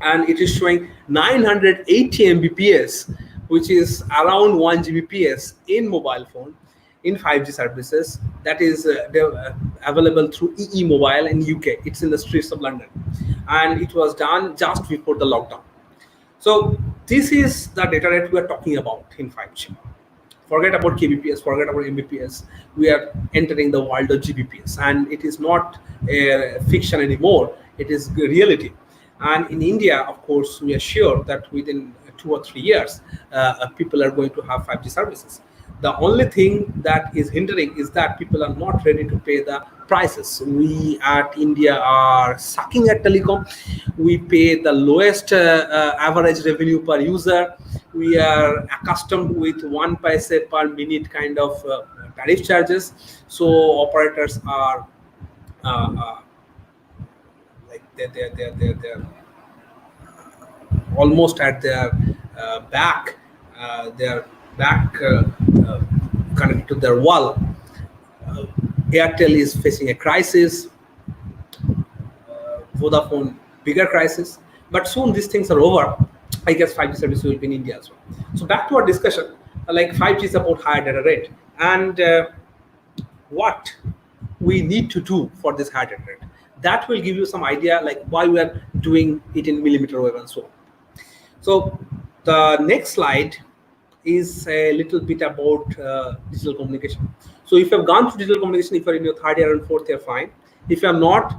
and it is showing 980 Mbps, which is around 1 Gbps in mobile phone in 5G services. That is available through EE Mobile in UK. It's in the streets of London, and it was done just before the lockdown. So this is the data rate we are talking about in 5G. Forget about kbps, forget about mbps. We are entering the world of gbps, and it is not a fiction anymore, it is reality. And in India, of course, we are sure that within 2 or 3 years, people are going to have 5G services. The only thing that is hindering is that people are not ready to pay the prices. We at India are sucking at telecom. We pay the lowest average revenue per user. We are accustomed with 1 paise per minute kind of tariff charges. So operators are like they're almost at their back, their back connected to their wall. Airtel is facing a crisis, Vodafone bigger crisis, but soon these things are over. I guess 5G service will be in India as well. So back to our discussion, like 5G is about higher data rate, and what we need to do for this higher data rate. That will give you some idea like why we are doing it in millimeter wave and so on. So the next slide is a little bit about digital communication. So if you have gone through digital communication, if you're in your third year and fourth year, fine. If you are not,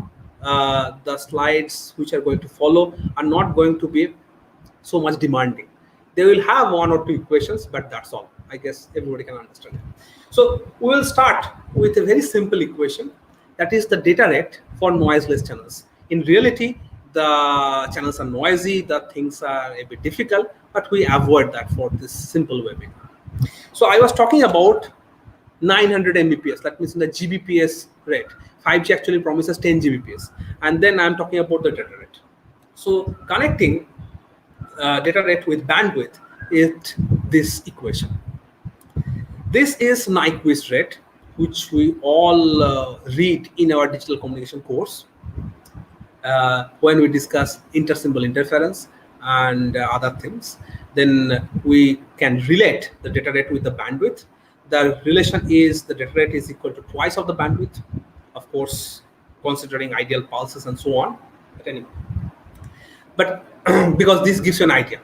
the slides which are going to follow are not going to be so much demanding. They will have 1 or 2 equations, but that's all. I guess everybody can understand it. So we will start with a very simple equation, that is the data rate for noiseless channels. In reality, the channels are noisy, the things are a bit difficult, but we avoid that for this simple webinar. So I was talking about 900 Mbps, that means in the Gbps rate. 5G actually promises 10 Gbps, and then I'm talking about the data rate. So connecting data rate with bandwidth is this equation. This is Nyquist rate, which we all read in our digital communication course when we discuss intersymbol interference and other things. Then we can relate the data rate with the bandwidth. The relation is the data rate is equal to twice of the bandwidth, of course, considering ideal pulses and so on. But anyway, but because this gives you an idea.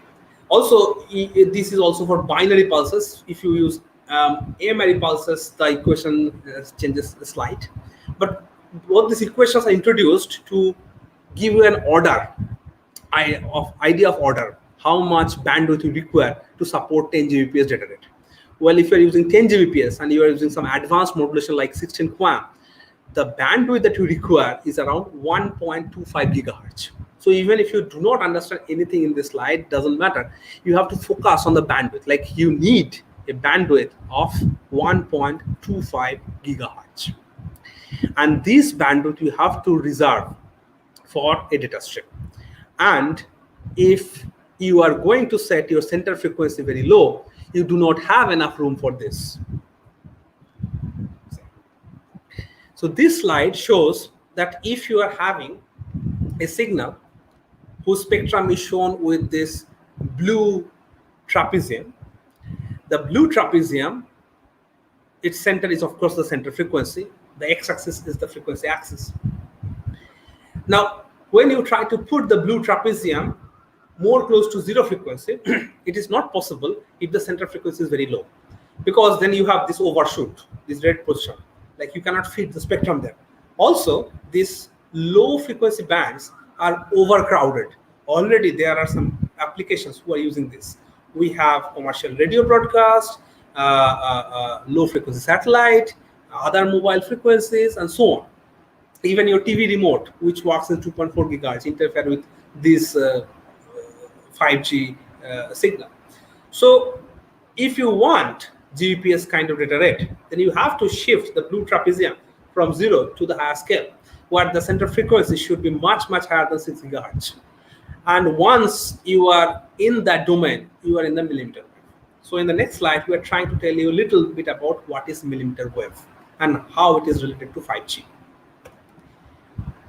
Also, this is also for binary pulses. If you use AMRE pulses, the equation changes slight. But what these equations are introduced to give you an order, idea of order, how much bandwidth you require to support 10 Gbps data rate. Well, if you're using 10 Gbps and you are using some advanced modulation like 16 QAM, the bandwidth that you require is around 1.25 gigahertz. So even if you do not understand anything in this slide, doesn't matter. You have to focus on the bandwidth. Like you need a bandwidth of 1.25 gigahertz. And this bandwidth you have to reserve for a data stream. And if you are going to set your center frequency very low, you do not have enough room for this. So this slide shows that if you are having a signal whose spectrum is shown with this blue trapezium, the blue trapezium, its center is of course the center frequency. The x-axis is the frequency axis. Now, when you try to put the blue trapezium more close to zero frequency, it is not possible if the center frequency is very low, because then you have this overshoot, this red position, like you cannot fit the spectrum there. Also, these low frequency bands are overcrowded. Already there are some applications who are using this. We have commercial radio broadcast, low frequency satellite, other mobile frequencies, and so on. Even your TV remote, which works in 2.4 gigahertz, interfere with this 5G signal. So if you want GPS kind of data rate, then you have to shift the blue trapezium from 0 to the higher scale, where the center frequency should be much, much higher than 6 gigahertz. And once you are in that domain, you are in the millimeter wave. So in the next slide, we are trying to tell you a little bit about what is millimeter wave and how it is related to 5G.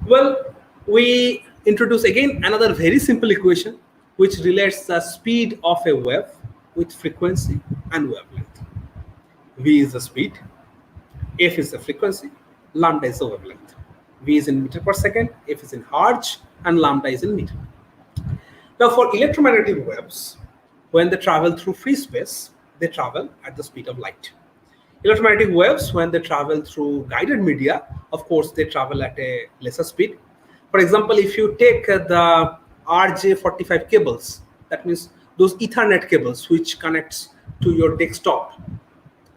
Well, we introduce again another very simple equation which relates the speed of a wave with frequency and wavelength. V is the speed, F is the frequency, lambda is the wavelength. V is in meter per second, F is in hertz, and lambda is in meter. Now for electromagnetic waves, when they travel through free space, they travel at the speed of light. Electromagnetic waves, when they travel through guided media, of course, they travel at a lesser speed. For example, if you take the RJ45 cables, that means those Ethernet cables which connects to your desktop,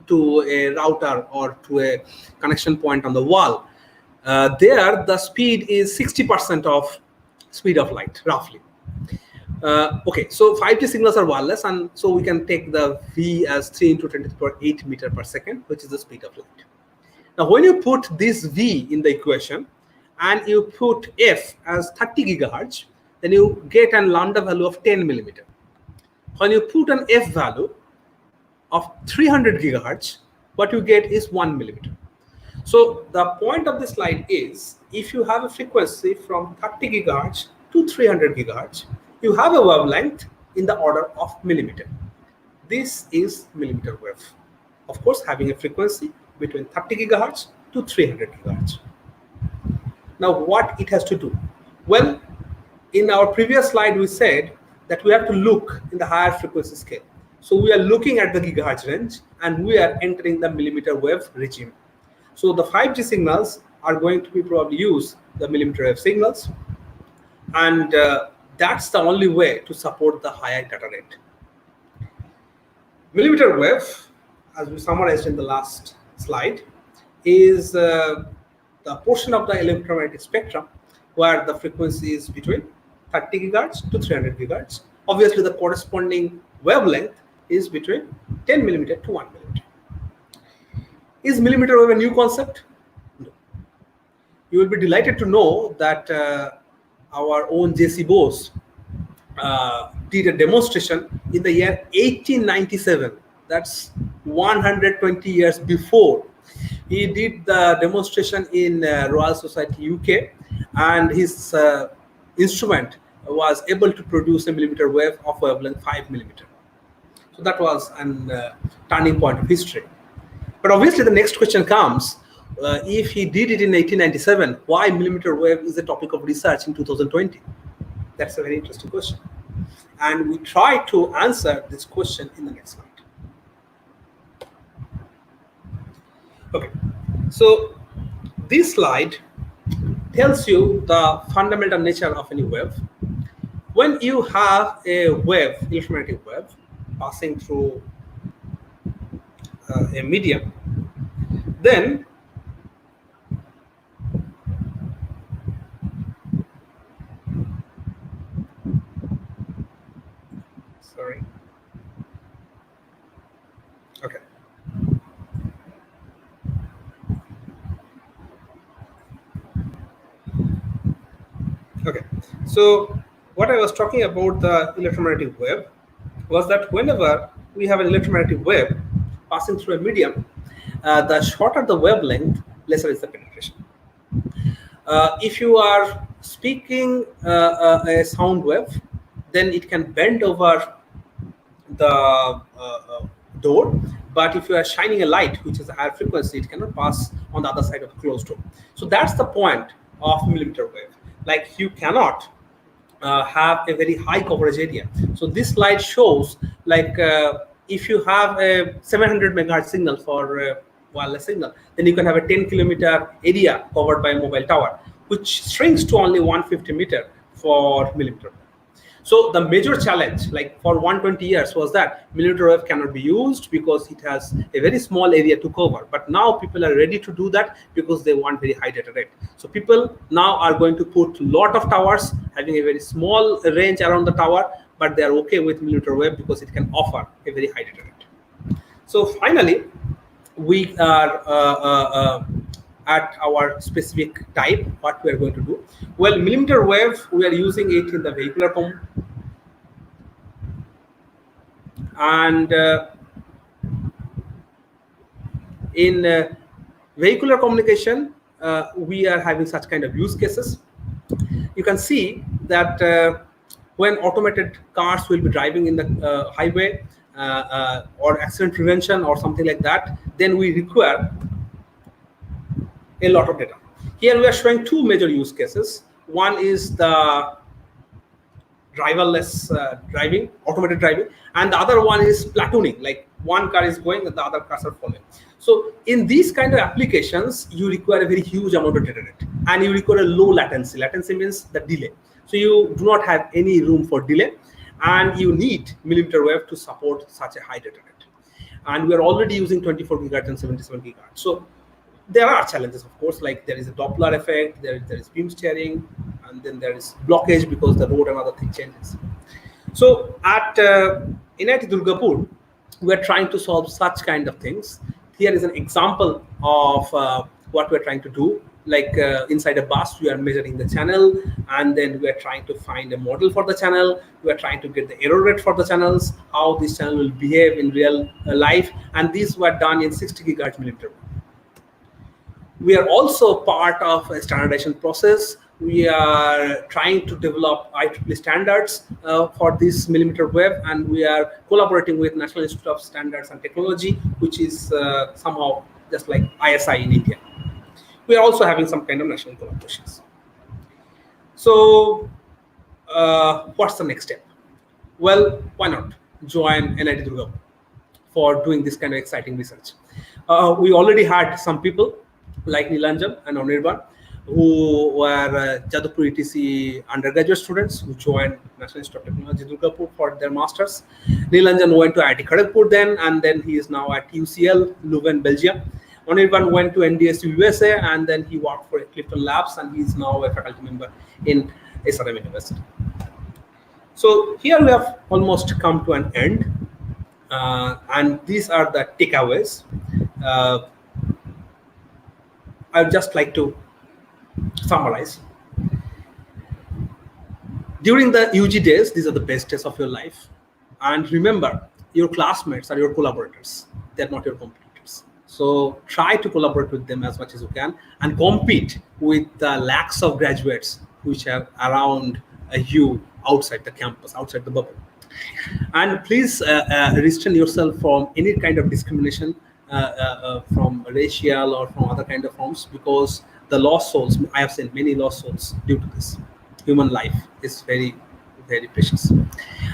to a router or to a connection point on the wall, there the speed is 60% of speed of light, roughly. Okay, so 5G signals are wireless, and so we can take the V as 3 into 10 to the power 8 meter per second, which is the speed of light. Now, when you put this V in the equation and you put F as 30 gigahertz, then you get a lambda value of 10 millimeter. When you put an F value of 300 gigahertz, what you get is 1 millimeter. So the point of this slide is, if you have a frequency from 30 gigahertz to 300 gigahertz, you have a wavelength in the order of millimeter. This is millimeter wave. Of course, having a frequency between 30 gigahertz to 300 gigahertz. Now, what it has to do? Well, in our previous slide, we said that we have to look in the higher frequency scale. So we are looking at the gigahertz range, and we are entering the millimeter wave regime. So the 5G signals are going to be probably use the millimeter wave signals, and that's the only way to support the higher data rate. Millimeter wave, as we summarized in the last slide, is the portion of the electromagnetic spectrum where the frequency is between 30 gigahertz to 300 gigahertz. Obviously, the corresponding wavelength is between 10 millimeter to 1 millimeter. Is millimeter wave a new concept? No. You will be delighted to know that our own J.C. Bose did a demonstration in the year 1897. That's 120 years before. He did the demonstration in Royal Society, UK, and his instrument was able to produce a millimeter wave of wavelength 5 millimeter. So that was a turning point of history. But obviously, the next question comes, if he did it in 1897, why millimeter wave is a topic of research in 2020? That's a very interesting question. And we try to answer this question in the next slide. Okay, so this slide tells you the fundamental nature of any wave. When you have a wave, electromagnetic wave, passing through a medium, then sorry. Okay. Okay. So what I was talking about the electromagnetic wave was that whenever we have an electromagnetic wave passing through a medium, the shorter the wavelength, lesser is the penetration. If you are speaking a sound wave, then it can bend over the door. But if you are shining a light, which is a higher frequency, it cannot pass on the other side of the closed door. So that's the point of millimeter wave. Like, you cannot have a very high coverage area. So this slide shows, like, if you have a 700 megahertz signal for a wireless signal, then you can have a 10 kilometer area covered by a mobile tower, which shrinks to only 150 meter for millimeter wave. So the major challenge, like for 120 years, was that millimeter wave cannot be used because it has a very small area to cover. But now people are ready to do that because they want very high data rate. So people now are going to put a lot of towers having a very small range around the tower, but they are okay with millimeter wave because it can offer a very high data rate. So finally, we are at our specific type, what we are going to do. Well, millimeter wave, we are using it in the vehicular and in vehicular communication, we are having such kind of use cases. You can see that when automated cars will be driving in the highway or accident prevention or something like that, then we require a lot of data. Here we are showing two major use cases. One is the driverless driving, automated driving, and the other one is platooning, like one car is going and the other cars are following. So in these kind of applications, you require a very huge amount of data rate, and you require a low latency. Latency means the delay. So you do not have any room for delay, and you need millimeter wave to support such a high data rate. And we are already using 24 gigahertz and 77 gigahertz. So there are challenges, of course, like there is a Doppler effect, there is beam steering, and then there is blockage because the road and other thing changes. So at NIT Durgapur, we are trying to solve such kind of things. Here is an example of what we're trying to do. Like inside a bus, we are measuring the channel, and then we are trying to find a model for the channel. We are trying to get the error rate for the channels, how this channel will behave in real life, and these were done in 60 gigahertz millimeter wave. We are also part of a standardization process. We are trying to develop IEEE standards for this millimeter wave, and we are collaborating with National Institute of Standards and Technology, which is somehow just like ISI in India. We are also having some kind of national collaborations. So what's the next step? Well, why not join NIT Durgapur for doing this kind of exciting research? We already had some people like Nilanjan and Aniruddha, who were Jadavpur ETCE undergraduate students who joined National Institute of Technology Durgapur for their masters. Nilanjan went to IIT Kharagpur then, and then he is now at UCL Leuven, Belgium. Aniruddha went to NDSU USA, and then he worked for Clifton Labs, and he is now a faculty member in SRM University. So here we have almost come to an end, and these are the takeaways. I would just like to summarize. During the UG days, these are the best days of your life. And remember, your classmates are your collaborators. They're not your competitors. So try to collaborate with them as much as you can and compete with the lakhs of graduates which are around you outside the campus, outside the bubble. And please restrain yourself from any kind of discrimination from racial or from other kind of forms, because the lost souls, I have seen many lost souls due to this. Human life is very, very precious.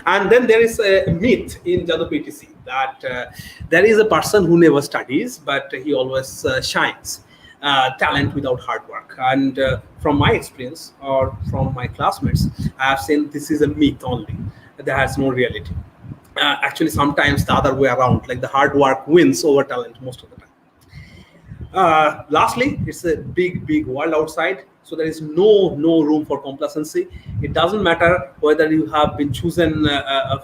And then there is a myth in Jadavpur ETCE that there is a person who never studies, but he always shines. Talent without hard work. And from my experience or from my classmates, I have seen this is a myth only. There has no reality. Actually, sometimes the other way around, like the hard work wins over talent most of the time. Lastly, it's a big world outside, so there is no room for complacency. It doesn't matter whether you have been chosen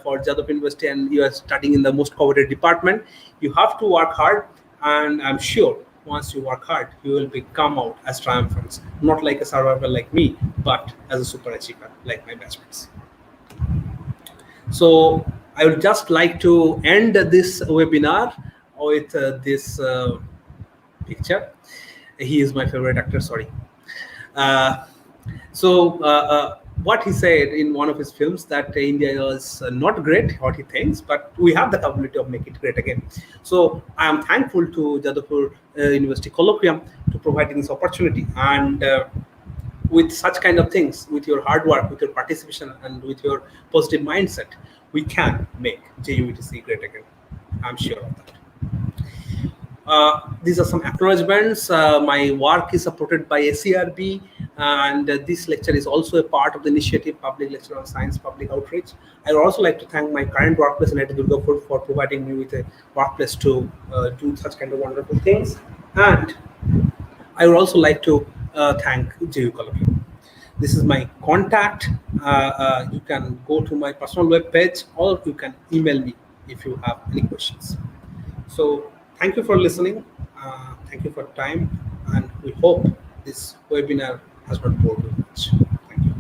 for Jadavpur University and you are studying in the most coveted department. You have to work hard, and I'm sure once you work hard, you will come out as triumphants, not like a survivor like me, but as a super achiever like my batchmates. So I would just like to end this webinar with this picture. He is my favorite actor, sorry. What he said in one of his films, that India is not great, what he thinks, but we have the capability of making it great again. So I am thankful to Jadavpur University Colloquium to providing this opportunity. And with such kind of things, with your hard work, with your participation, and with your positive mindset, we can make JU ETCE great again. I'm sure of that. These are some acknowledgements. My work is supported by ACRB, and this lecture is also a part of the initiative Public Lecture on Science Public Outreach. I would also like to thank my current workplace in NIT Durgapur for providing me with a workplace to do such kind of wonderful things. And I would also like to thank JU Colloquium. This is my contact. You can go to my personal web page, or you can email me if you have any questions. So thank you for listening. Thank you for time, and we hope this webinar has not bored you much. Thank you.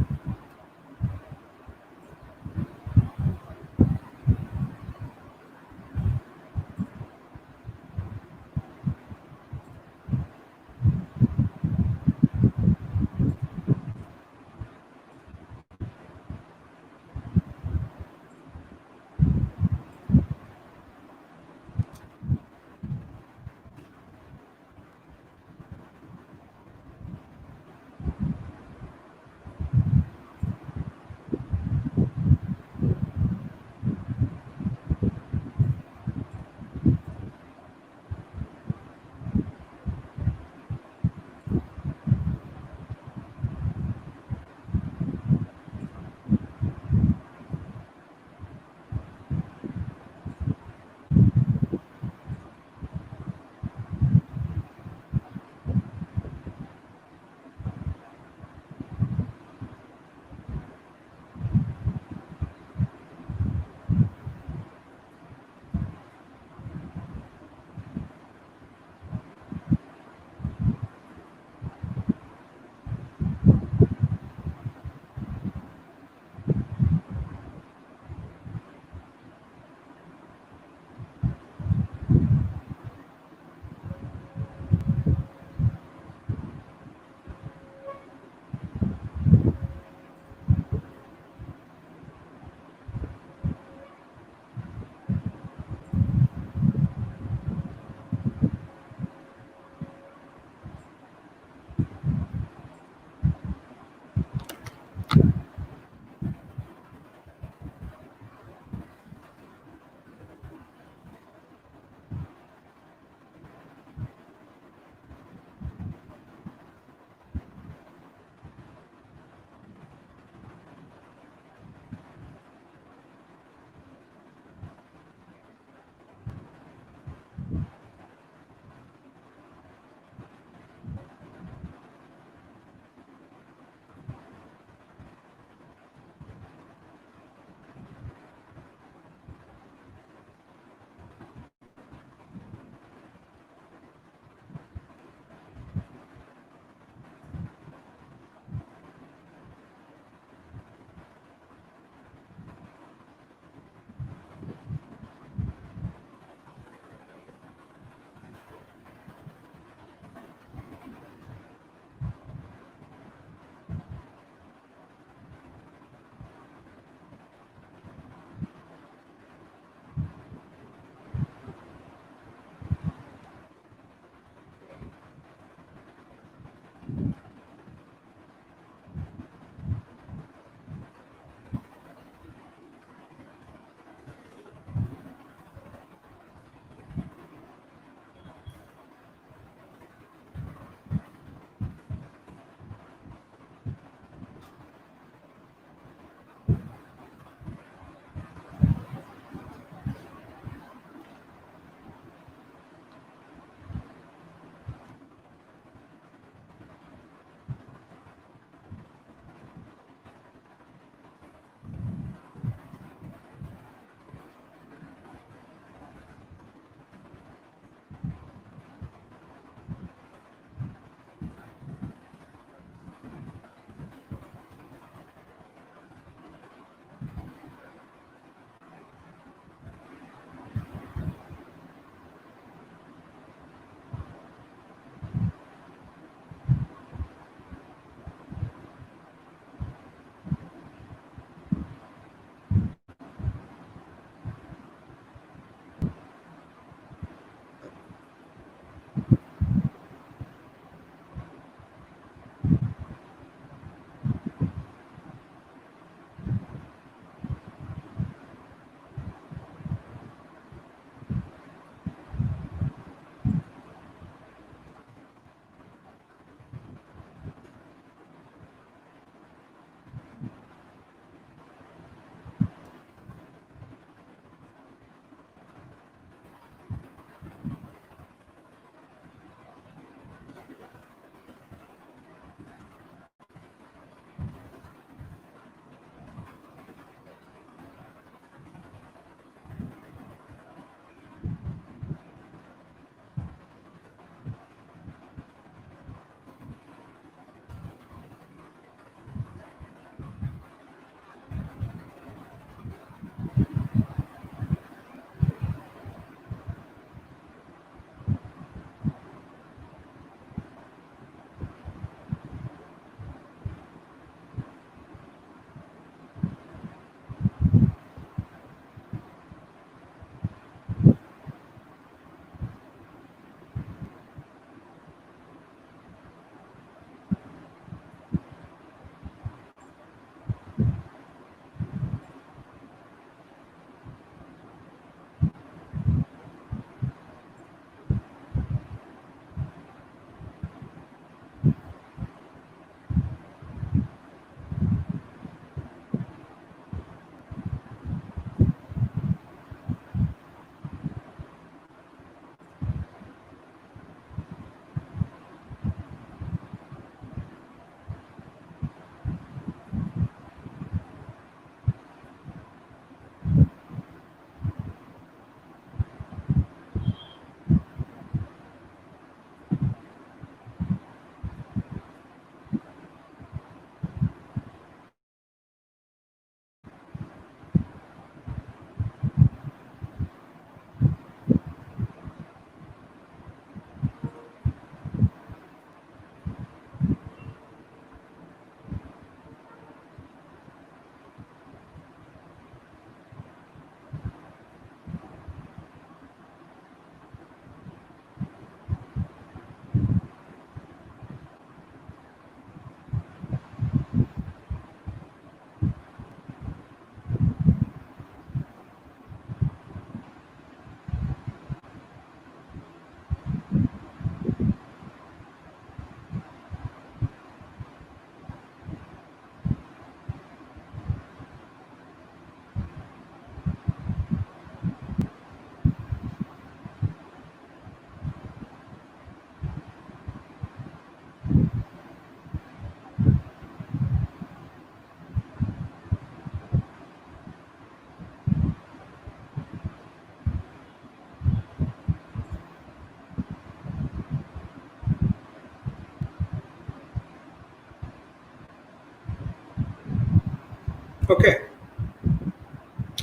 Okay,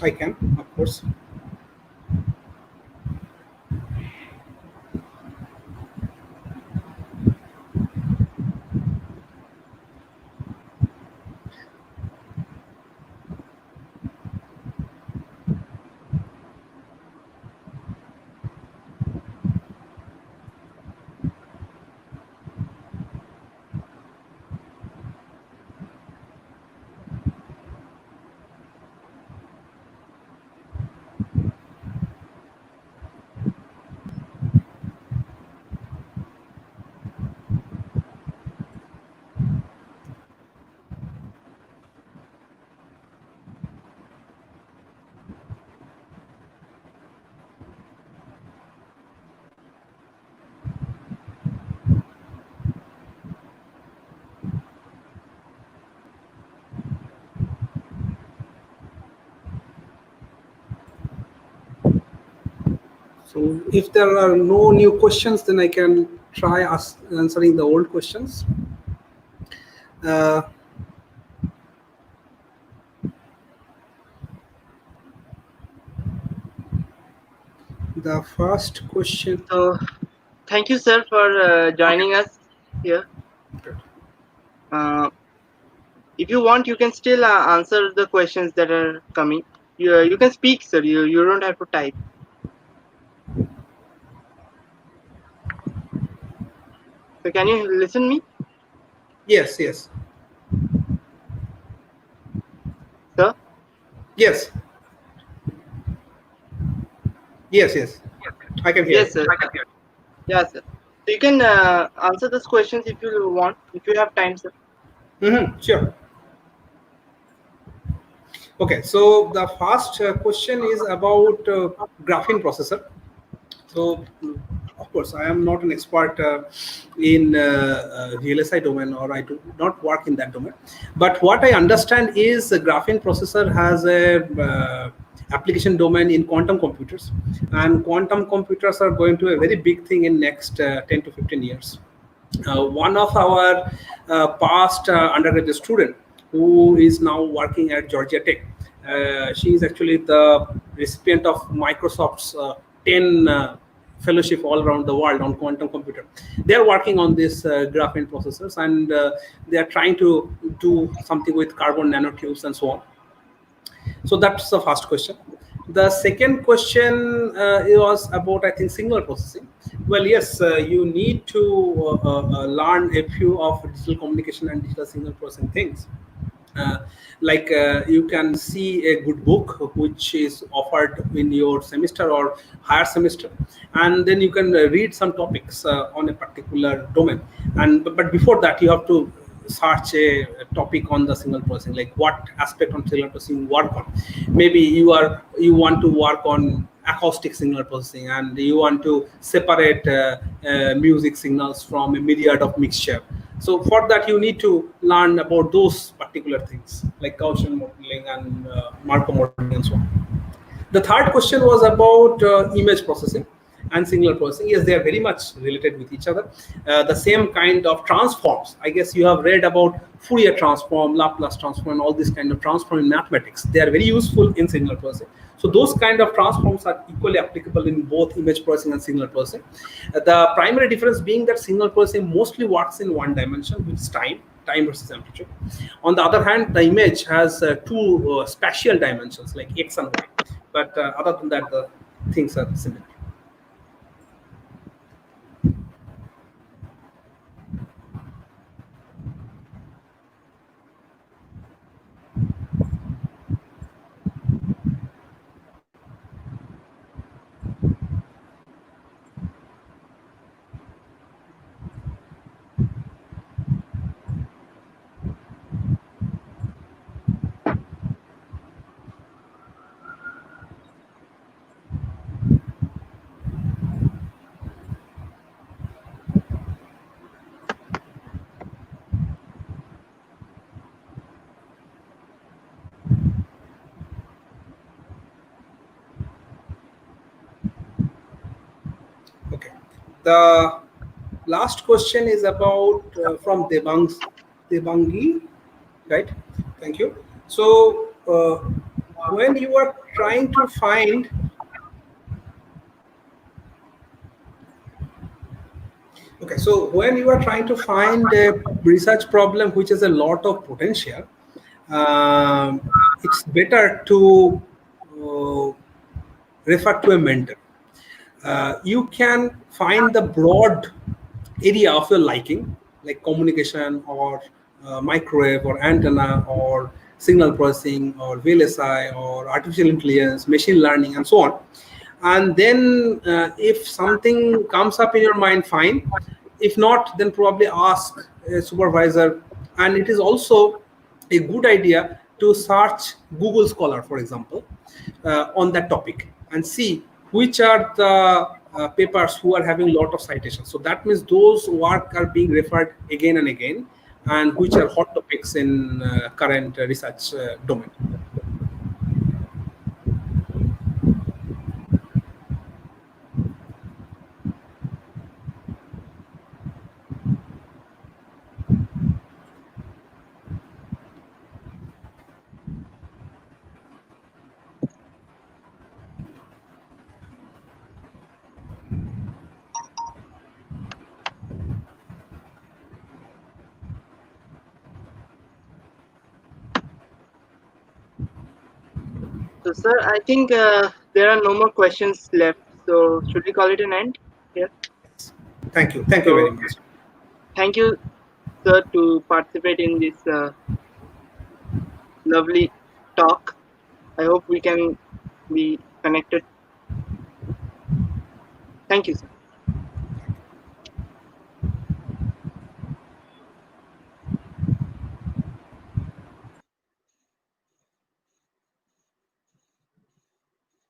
I can, of course. So if there are no new questions, then I can try answering the old questions. Uh, the first question. So, thank you, sir, for joining us here. Uh, if you want, you can still answer the questions that are coming. You can speak, sir. You don't have to type. So, can you listen me, Yes, yes, sir? yes, yes, yes. I can hear Yes, you. sir. Yeah, sir. So you can answer those questions if you want, if you have time, sir. Sure. Okay, so the first question is about graphene processor. So, of course, I am not an expert in VLSI domain, or I do not work in that domain. But what I understand is the graphene processor has a application domain in quantum computers, and quantum computers are going to be a very big thing in next 10 to 15 years. One of our past undergraduate student who is now working at Georgia Tech. She is actually the recipient of Microsoft's 10 fellowship all around the world on quantum computer. They are working on this graphene processors, and they are trying to do something with carbon nanotubes and so on. So that's the first question. The second question it was about, I think, signal processing. Well, yes, you need to learn a few of digital communication and digital signal processing things. Uh, you can see a good book which is offered in your semester or higher semester, and then you can read some topics on a particular domain. And but before that, you have to search a topic on the signal processing, like what aspect on signal processing work on. Maybe you want to work on acoustic signal processing, and you want to separate music signals from a myriad of mixture. So for that, you need to learn about those particular things like Gaussian modeling and Markov modeling and so on. The third question was about image processing and signal processing. Yes, they are very much related with each other. The same kind of transforms. I guess you have read about Fourier transform, Laplace transform, and all these kind of transform in mathematics. They are very useful in signal processing. So those kind of transforms are equally applicable in both image processing and signal processing. The primary difference being that signal processing mostly works in one dimension, which is time versus amplitude. On the other hand, the image has two spatial dimensions like x and y. But other than that, the things are similar. Okay. The last question is about from Debangi, right? Thank you. So when you are trying to find okay, so when you are trying to find a research problem which has a lot of potential, it's better to refer to a mentor. You can find the broad area of your liking, like communication or microwave or antenna or signal processing or VLSI or artificial intelligence, machine learning, and so on. And then if something comes up in your mind, fine. If not, then probably ask a supervisor. And it is also a good idea to search Google Scholar, for example, on that topic and see which are the papers who are having a lot of citations. So that means those work are being referred again and again, and which are hot topics in current research domain. So, sir, I think there are no more questions left. So, should we call it an end here? Thank you. Thank you very much. Thank you, sir, to participate in this lovely talk. I hope we can be connected. Thank you, sir.